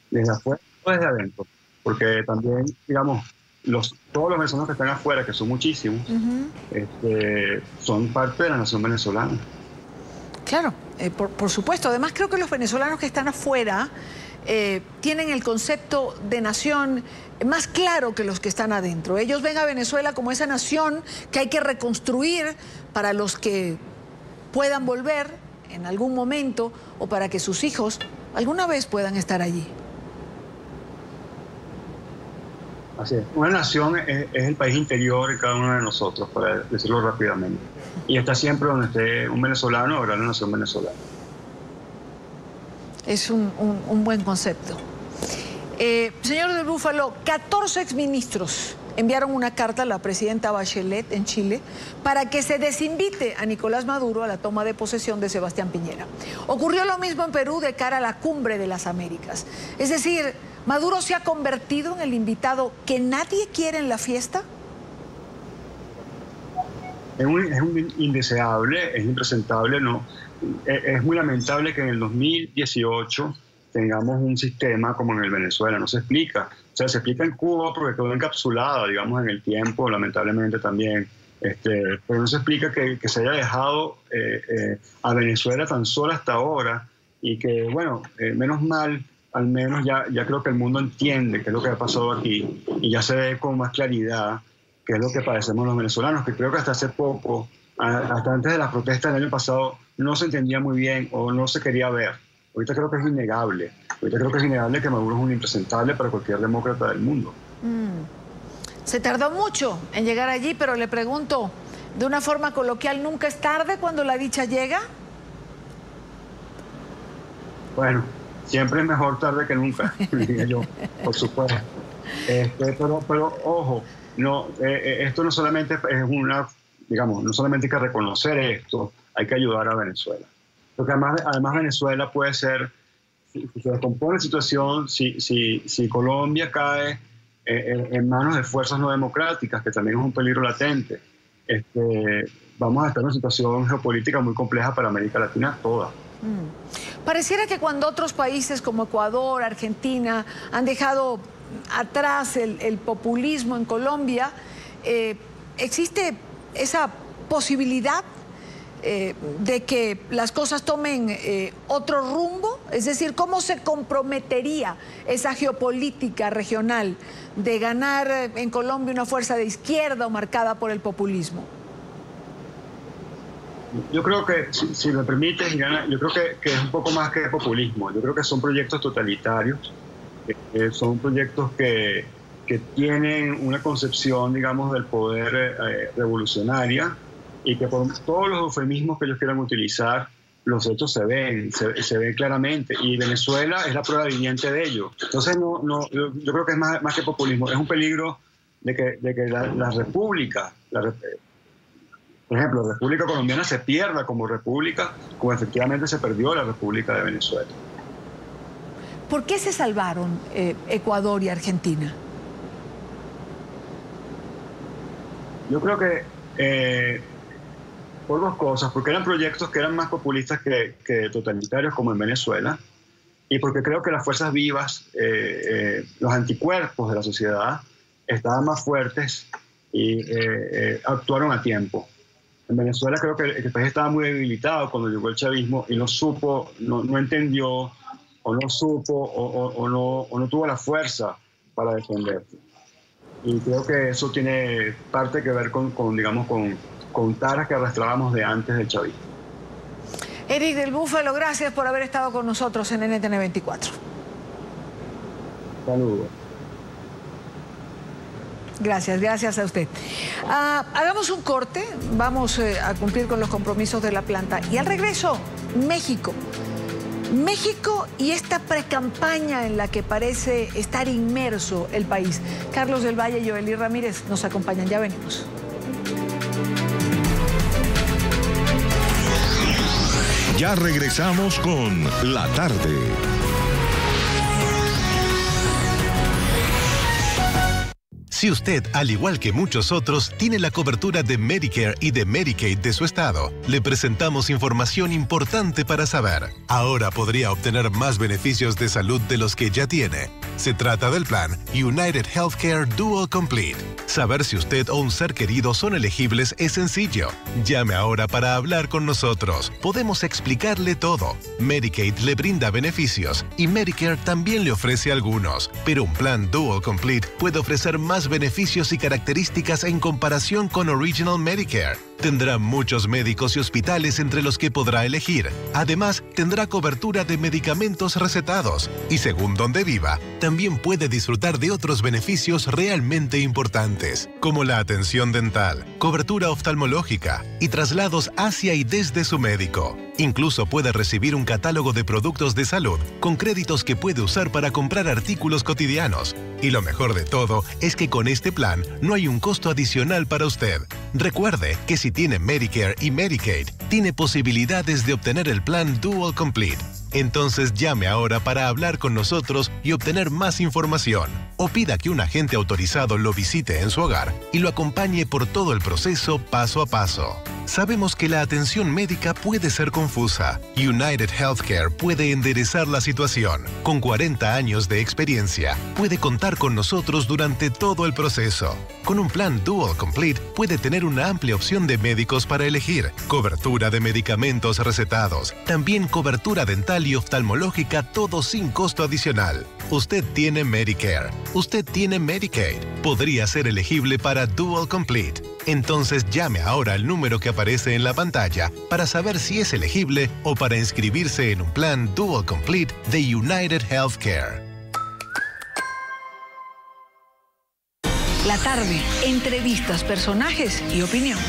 Desde afuera o desde adentro, porque también, digamos, todos los venezolanos que están afuera, que son muchísimos, son parte de la nación venezolana. Claro, por supuesto. Además, creo que los venezolanos que están afuera tienen el concepto de nación más claro que los que están adentro. Ellos ven a Venezuela como esa nación que hay que reconstruir para los que puedan volver en algún momento o para que sus hijos alguna vez puedan estar allí. Así es. Una nación es el país interior de cada uno de nosotros, para decirlo rápidamente. Y está siempre donde esté un venezolano, habrá la nación venezolana. Es un buen concepto. Señor del Búfalo, 14 exministros enviaron una carta a la presidenta Bachelet en Chile para que se desinvite a Nicolás Maduro a la toma de posesión de Sebastián Piñera. Ocurrió lo mismo en Perú de cara a la Cumbre de las Américas. Es decir, ¿Maduro se ha convertido en el invitado que nadie quiere en la fiesta? Es un indeseable, es impresentable, ¿no? Es muy lamentable que en el 2018 tengamos un sistema como en el Venezuela, no se explica. O sea, se explica en Cuba porque quedó encapsulada, digamos, en el tiempo, lamentablemente también. Pero no se explica que se haya dejado a Venezuela tan sola hasta ahora y que, bueno, menos mal, al menos ya creo que el mundo entiende qué es lo que ha pasado aquí y ya se ve con más claridad qué es lo que padecemos los venezolanos, que creo que hasta hace poco, hasta antes de las protestas del año pasado, no se entendía muy bien o no se quería ver. Ahorita creo que es innegable. Ahorita creo que es innegable que Maduro es un impresentable para cualquier demócrata del mundo. Se tardó mucho en llegar allí, pero le pregunto, de una forma coloquial, ¿nunca es tarde cuando la dicha llega? Bueno, siempre es mejor tarde que nunca, diría yo, por supuesto. Pero ojo, no, esto no solamente es una, digamos, no solamente hay que reconocer esto, hay que ayudar a Venezuela. Porque además Venezuela puede ser, si se descompone la situación, si Colombia cae en manos de fuerzas no democráticas, que también es un peligro latente, vamos a estar en una situación geopolítica muy compleja para América Latina toda. Pareciera que cuando otros países como Ecuador, Argentina han dejado atrás el populismo en Colombia, existe esa posibilidad de que las cosas tomen otro rumbo, es decir, ¿cómo se comprometería esa geopolítica regional de ganar en Colombia una fuerza de izquierda o marcada por el populismo? Yo creo que, si me permites, Diana, yo creo que es un poco más que populismo. Yo creo que son proyectos totalitarios, son proyectos que tienen una concepción, digamos, del poder revolucionaria, y que por todos los eufemismos que ellos quieran utilizar, los hechos se ven claramente, y Venezuela es la prueba viviente de ello. Entonces, yo creo que es más que populismo, es un peligro de que la república, por ejemplo, la República Colombiana se pierda como república, como efectivamente se perdió la República de Venezuela. ¿Por qué se salvaron Ecuador y Argentina? Yo creo que Por dos cosas, porque eran proyectos que eran más populistas que totalitarios, como en Venezuela, y porque creo que las fuerzas vivas, los anticuerpos de la sociedad, estaban más fuertes y actuaron a tiempo. En Venezuela creo que el país estaba muy debilitado cuando llegó el chavismo y no supo, no entendió, o no supo, o no tuvo la fuerza para defenderse. Y creo que eso tiene parte que ver con taras que arrastrábamos de antes del chavismo. Eric del Búfalo, gracias por haber estado con nosotros en NTN 24. Saludos. Gracias a usted. Hagamos un corte, vamos a cumplir con los compromisos de la planta. Y al regreso, México y esta precampaña en la que parece estar inmerso el país. Carlos del Valle y Joely Ramírez nos acompañan, ya venimos. Ya regresamos con La Tarde. Si usted, al igual que muchos otros, tiene la cobertura de Medicare y de Medicaid de su estado, le presentamos información importante para saber. Ahora podría obtener más beneficios de salud de los que ya tiene. Se trata del plan United Healthcare Dual Complete. Saber si usted o un ser querido son elegibles es sencillo. Llame ahora para hablar con nosotros. Podemos explicarle todo. Medicaid le brinda beneficios y Medicare también le ofrece algunos. Pero un plan Dual Complete puede ofrecer más beneficios y características en comparación con Original Medicare. Tendrá muchos médicos y hospitales entre los que podrá elegir. Además, tendrá cobertura de medicamentos recetados. Y según donde viva, también puede disfrutar de otros beneficios realmente importantes, como la atención dental, cobertura oftalmológica y traslados hacia y desde su médico. Incluso puede recibir un catálogo de productos de salud con créditos que puede usar para comprar artículos cotidianos. Y lo mejor de todo es que con este plan no hay un costo adicional para usted. Recuerde que si tiene Medicare y Medicaid, tiene posibilidades de obtener el plan Dual Complete. Entonces llame ahora para hablar con nosotros y obtener más información. O pida que un agente autorizado lo visite en su hogar y lo acompañe por todo el proceso paso a paso. Sabemos que la atención médica puede ser confusa. United Healthcare puede enderezar la situación. Con 40 años de experiencia, puede contar con nosotros durante todo el proceso. Con un plan Dual Complete puede tener una amplia opción de médicos para elegir, cobertura de medicamentos recetados, también cobertura dental y oftalmológica, todo sin costo adicional. Usted tiene Medicare, usted tiene Medicaid, podría ser elegible para Dual Complete. Entonces llame ahora al número que aparece en la pantalla para saber si es elegible o para inscribirse en un plan Dual Complete de United Healthcare. La Tarde, entrevistas, personajes y opinión.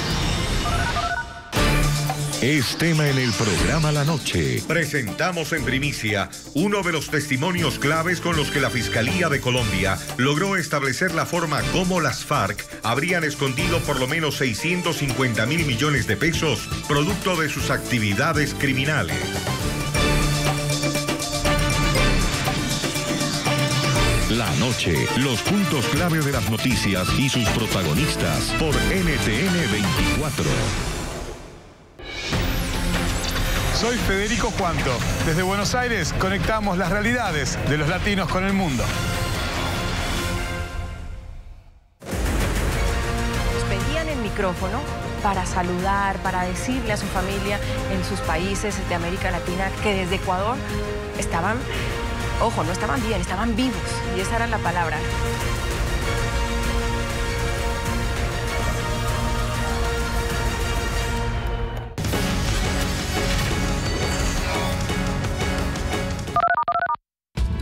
Es tema en el programa La Noche. Presentamos en primicia uno de los testimonios claves con los que la Fiscalía de Colombia logró establecer la forma como las FARC habrían escondido por lo menos 650.000 millones de pesos, producto de sus actividades criminales. La Noche, los puntos clave de las noticias y sus protagonistas por NTN 24. Soy Federico Cuanto. Desde Buenos Aires conectamos las realidades de los latinos con el mundo. Pedían el micrófono para saludar, para decirle a su familia en sus países de América Latina que desde Ecuador estaban, ojo, no estaban bien, estaban vivos. Y esa era la palabra.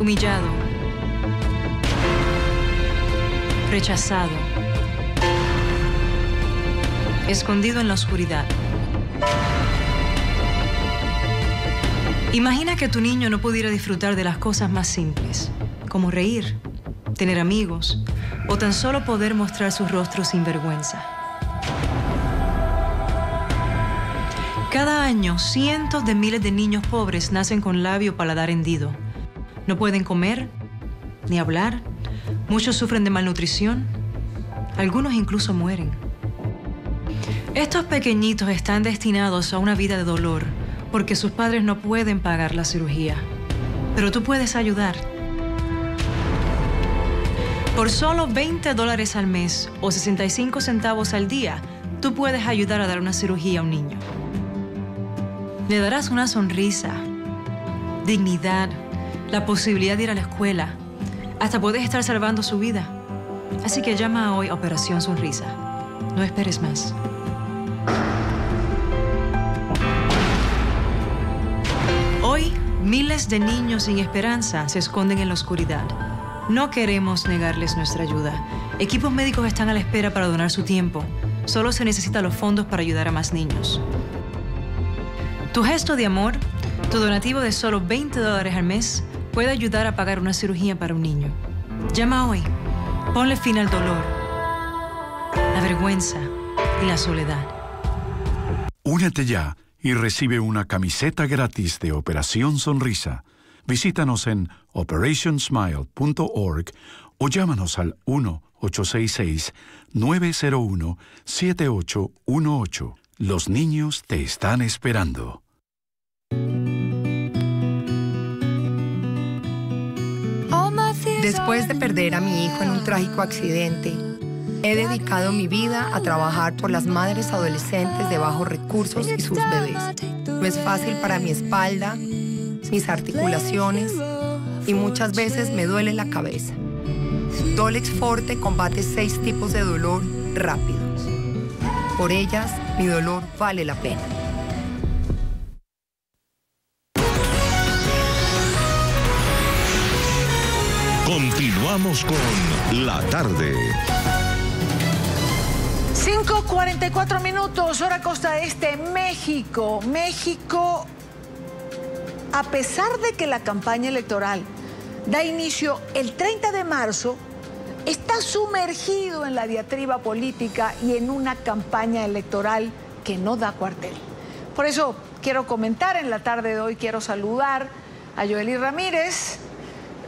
Humillado, rechazado, escondido en la oscuridad. Imagina que tu niño no pudiera disfrutar de las cosas más simples, como reír, tener amigos o tan solo poder mostrar su rostro sin vergüenza. Cada año, cientos de miles de niños pobres nacen con labio o paladar hendido. No pueden comer, ni hablar. Muchos sufren de malnutrición. Algunos incluso mueren. Estos pequeñitos están destinados a una vida de dolor porque sus padres no pueden pagar la cirugía. Pero tú puedes ayudar. Por solo $20 al mes o 65 centavos al día, tú puedes ayudar a dar una cirugía a un niño. Le darás una sonrisa, dignidad, la posibilidad de ir a la escuela. Hasta puedes estar salvando su vida. Así que llama hoy a Operación Sonrisa. No esperes más. Hoy, miles de niños sin esperanza se esconden en la oscuridad. No queremos negarles nuestra ayuda. Equipos médicos están a la espera para donar su tiempo. Solo se necesitan los fondos para ayudar a más niños. Tu gesto de amor, tu donativo de solo $20 al mes, puede ayudar a pagar una cirugía para un niño. Llama hoy. Ponle fin al dolor, la vergüenza y la soledad. Únete ya y recibe una camiseta gratis de Operación Sonrisa. Visítanos en operationsmile.org o llámanos al 1-866-901-7818. Los niños te están esperando. Después de perder a mi hijo en un trágico accidente, he dedicado mi vida a trabajar por las madres adolescentes de bajos recursos y sus bebés. No es fácil para mi espalda, mis articulaciones y muchas veces me duele la cabeza. Dolex Forte combate 6 tipos de dolor rápidos. Por ellas, mi dolor vale la pena. Continuamos con La Tarde. 5:44 minutos, hora costa este, México. México, a pesar de que la campaña electoral da inicio el 30 de marzo, está sumergido en la diatriba política y en una campaña electoral que no da cuartel. Por eso quiero comentar en la tarde de hoy, quiero saludar a Yoely Ramírez,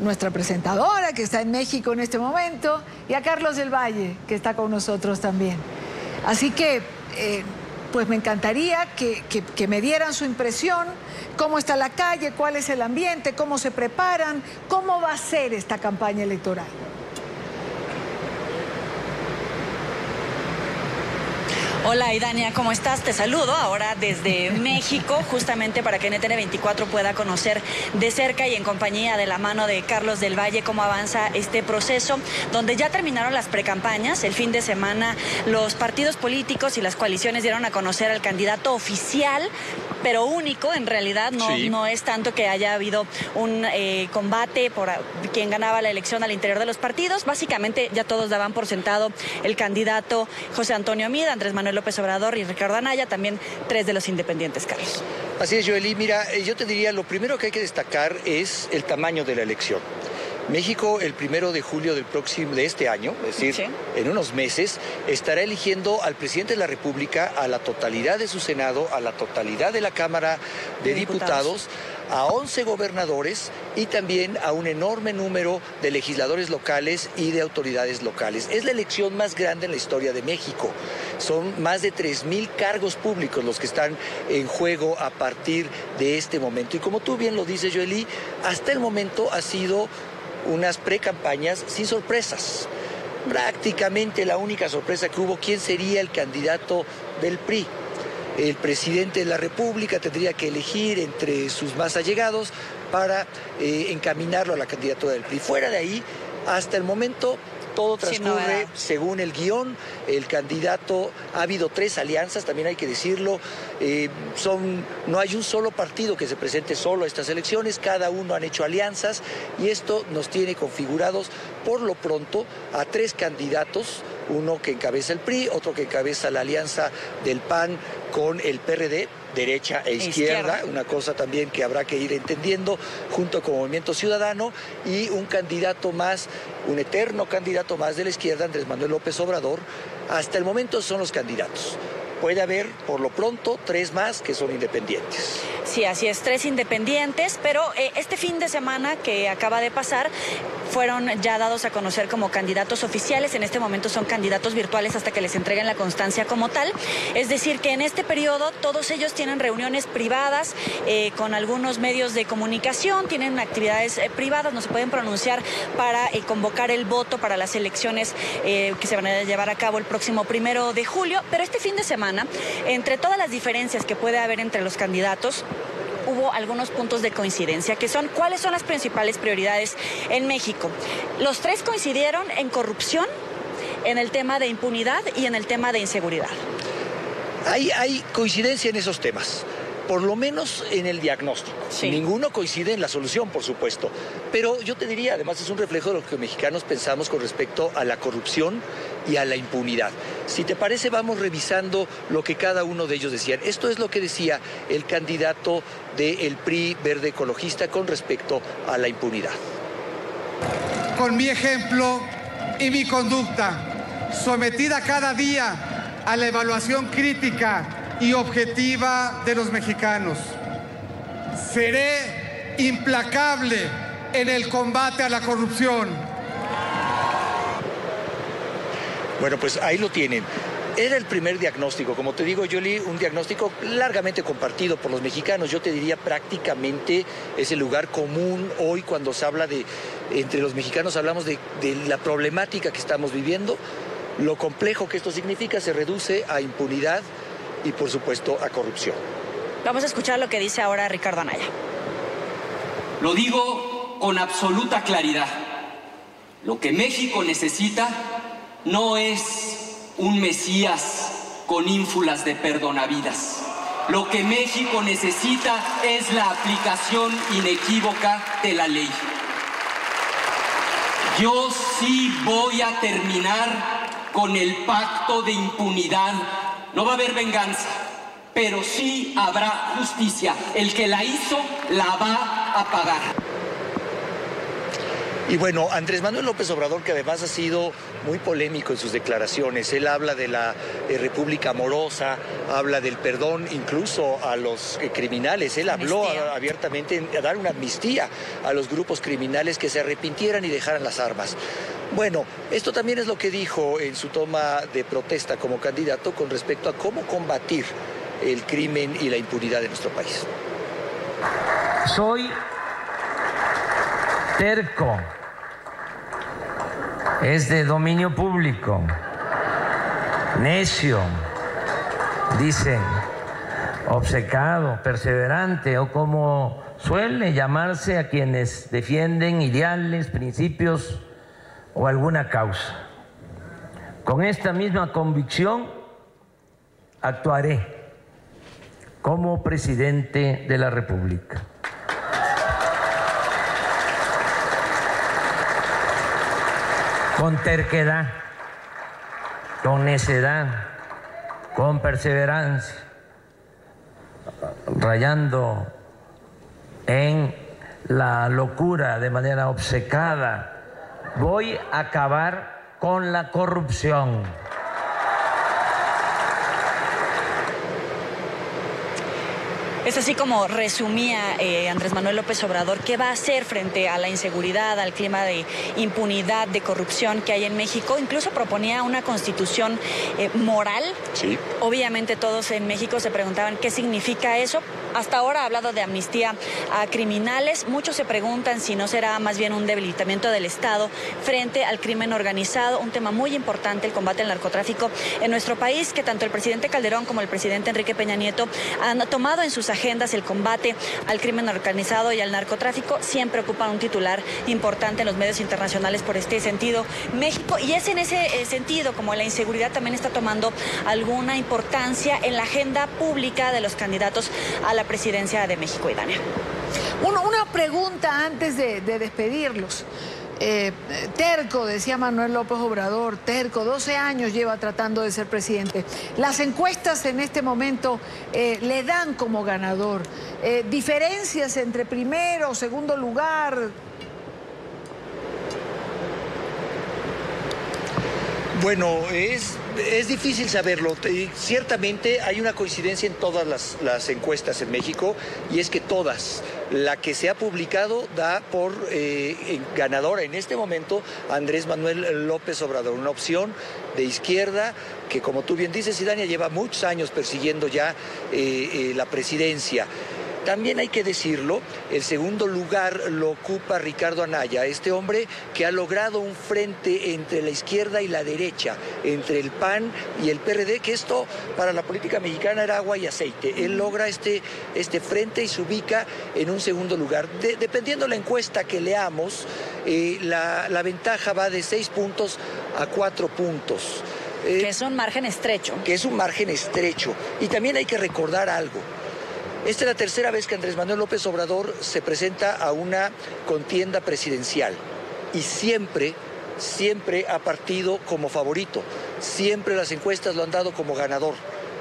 nuestra presentadora que está en México en este momento, y a Carlos del Valle, que está con nosotros también. Así que, pues me encantaría que me dieran su impresión, cómo está la calle, cuál es el ambiente, cómo se preparan, cómo va a ser esta campaña electoral. Hola Idania, ¿cómo estás? Te saludo ahora desde México, justamente para que NTN 24 pueda conocer de cerca y en compañía de la mano de Carlos del Valle cómo avanza este proceso, donde ya terminaron las precampañas. El fin de semana los partidos políticos y las coaliciones dieron a conocer al candidato oficial, pero único. En realidad no es tanto que haya habido un combate por quien ganaba la elección al interior de los partidos. Básicamente ya todos daban por sentado el candidato José Antonio Meade, Andrés Manuel López Obrador y Ricardo Anaya, también 3 de los independientes, Carlos. Así es, Yoely. Mira, yo te diría, lo primero que hay que destacar es el tamaño de la elección. México, el 1 de julio de este año, es decir, en unos meses, estará eligiendo al presidente de la República, a la totalidad de su Senado, a la totalidad de la Cámara de Diputados, a 11 gobernadores y también a un enorme número de legisladores locales y de autoridades locales. Es la elección más grande en la historia de México. Son más de 3,000 cargos públicos los que están en juego a partir de este momento. Y como tú bien lo dices, Yoely, hasta el momento ha sido unas precampañas sin sorpresas. Prácticamente la única sorpresa que hubo, ¿quién sería el candidato del PRI? El presidente de la República tendría que elegir entre sus más allegados para encaminarlo a la candidatura del PRI. Fuera de ahí, hasta el momento, todo transcurre según el guión. El candidato, ha habido 3 alianzas, también hay que decirlo. No hay un solo partido que se presente solo a estas elecciones, cada uno han hecho alianzas y esto nos tiene configurados por lo pronto a 3 candidatos, uno que encabeza el PRI, otro que encabeza la alianza del PAN con el PRD, derecha e izquierda, una cosa también que habrá que ir entendiendo, junto con Movimiento Ciudadano, y un candidato más, un eterno candidato más de la izquierda, Andrés Manuel López Obrador. Hasta el momento son los candidatos. Puede haber, por lo pronto, 3 más que son independientes. Sí, así es, 3 independientes, pero este fin de semana que acaba de pasar, fueron ya dados a conocer como candidatos oficiales. En este momento son candidatos virtuales hasta que les entreguen la constancia como tal. Es decir, que en este periodo todos ellos tienen reuniones privadas con algunos medios de comunicación, tienen actividades privadas, no se pueden pronunciar para convocar el voto para las elecciones que se van a llevar a cabo el próximo 1 de julio. Pero este fin de semana, entre todas las diferencias que puede haber entre los candidatos, hubo algunos puntos de coincidencia, que son cuáles son las principales prioridades en México. Los tres coincidieron en corrupción, en el tema de impunidad y en el tema de inseguridad. Hay coincidencia en esos temas, por lo menos en el diagnóstico. Sí. Ninguno coincide en la solución, por supuesto. Pero yo te diría, además es un reflejo de lo que mexicanos pensamos con respecto a la corrupción y a la impunidad. Si te parece, vamos revisando lo que cada uno de ellos decían. Esto es lo que decía el candidato del PRI Verde Ecologista con respecto a la impunidad. Con mi ejemplo y mi conducta, sometida cada día a la evaluación crítica y objetiva de los mexicanos, seré implacable en el combate a la corrupción. Bueno, pues ahí lo tienen. Era el primer diagnóstico, como te digo, Yoli, un diagnóstico largamente compartido por los mexicanos. Yo te diría prácticamente es el lugar común hoy cuando se habla de, entre los mexicanos hablamos de la problemática que estamos viviendo, lo complejo que esto significa, se reduce a impunidad y por supuesto a corrupción. Vamos a escuchar lo que dice ahora Ricardo Anaya. Lo digo con absoluta claridad. Lo que México necesita no es un Mesías con ínfulas de perdonavidas. Lo que México necesita es la aplicación inequívoca de la ley. Yo sí voy a terminar con el pacto de impunidad. No va a haber venganza, pero sí habrá justicia. El que la hizo, la va a pagar. Y bueno, Andrés Manuel López Obrador, que además ha sido muy polémico en sus declaraciones, él habla de la república amorosa, habla del perdón incluso a los criminales, él habló abiertamente a dar una amnistía a los grupos criminales que se arrepintieran y dejaran las armas. Bueno, esto también es lo que dijo en su toma de protesta como candidato con respecto a cómo combatir el crimen y la impunidad de nuestro país. Soy terco, es de dominio público, necio, dicen, obcecado, perseverante, o como suele llamarse a quienes defienden ideales, principios o alguna causa. Con esta misma convicción actuaré como presidente de la República. Con terquedad, con necedad, con perseverancia, rayando en la locura de manera obcecada, voy a acabar con la corrupción. Es así como resumía Andrés Manuel López Obrador qué va a hacer frente a la inseguridad, al clima de impunidad, de corrupción que hay en México. Incluso proponía una constitución moral. Sí. Obviamente todos en México se preguntaban qué significa eso. Hasta ahora ha hablado de amnistía a criminales. Muchos se preguntan si no será más bien un debilitamiento del Estado frente al crimen organizado. Un tema muy importante, el combate al narcotráfico en nuestro país, que tanto el presidente Calderón como el presidente Enrique Peña Nieto han tomado en sus agendas. El combate al crimen organizado y al narcotráfico siempre ocupan un titular importante en los medios internacionales por este sentido México, y es en ese sentido como la inseguridad también está tomando alguna importancia en la agenda pública de los candidatos a la presidencia de México. Y Dania. Una pregunta antes de despedirlos. Terco, decía Manuel López Obrador, terco, 12 años lleva tratando de ser presidente. Las encuestas en este momento le dan como ganador. Diferencias entre primero, segundo lugar. Bueno, es difícil saberlo. Ciertamente hay una coincidencia en todas las encuestas en México, y es que todas, la que se ha publicado, da por ganadora en este momento a Andrés Manuel López Obrador, una opción de izquierda que, como tú bien dices, Idania, lleva muchos años persiguiendo ya la presidencia. También hay que decirlo, el segundo lugar lo ocupa Ricardo Anaya, este hombre que ha logrado un frente entre la izquierda y la derecha, entre el PAN y el PRD, que esto para la política mexicana era agua y aceite. Él logra este frente y se ubica en un segundo lugar. Dependiendo de la encuesta que leamos, la ventaja va de 6 puntos a 4 puntos. Que es un margen estrecho. Que es un margen estrecho. Y también hay que recordar algo. Esta es la tercera vez que Andrés Manuel López Obrador se presenta a una contienda presidencial y siempre ha partido como favorito, siempre las encuestas lo han dado como ganador,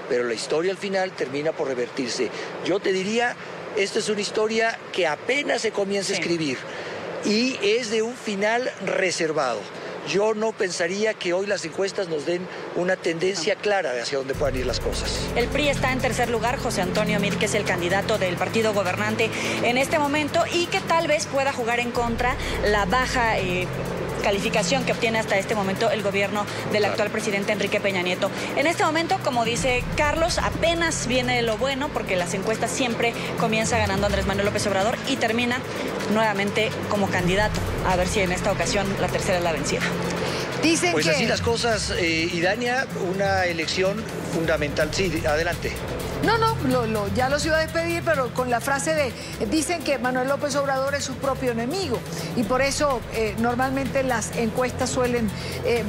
pero la historia al final termina por revertirse. Yo te diría, esta es una historia que apenas se comienza a escribir y es de un final reservado. Yo no pensaría que hoy las encuestas nos den una tendencia clara de hacia dónde puedan ir las cosas. El PRI está en tercer lugar, José Antonio Meade, que es el candidato del partido gobernante en este momento y que tal vez pueda jugar en contra la baja calificación que obtiene hasta este momento el gobierno del actual presidente Enrique Peña Nieto. En este momento, como dice Carlos, apenas viene lo bueno, porque las encuestas siempre comienza ganando Andrés Manuel López Obrador y termina nuevamente como candidato. A ver si en esta ocasión la tercera es la vencida. Dicen pues que... así las cosas, Idania, una elección fundamental. Sí, adelante. No, ya los iba a despedir, pero con la frase de, dicen que Manuel López Obrador es su propio enemigo y por eso normalmente las encuestas suelen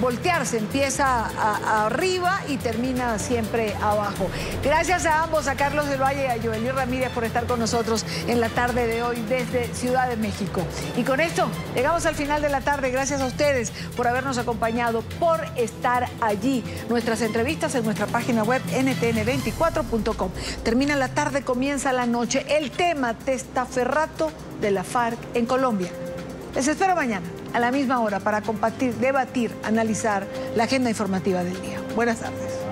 voltearse, empieza arriba y termina siempre abajo. Gracias a ambos, a Carlos del Valle y a Joely Ramírez por estar con nosotros en la tarde de hoy desde Ciudad de México. Y con esto llegamos al final de la tarde. Gracias a ustedes por habernos acompañado, por estar allí. Nuestras entrevistas en nuestra página web ntn24.com. Termina la tarde, comienza la noche. El tema testaferrato de la FARC en Colombia. Les espero mañana a la misma hora para compartir, debatir, analizar la agenda informativa del día. Buenas tardes.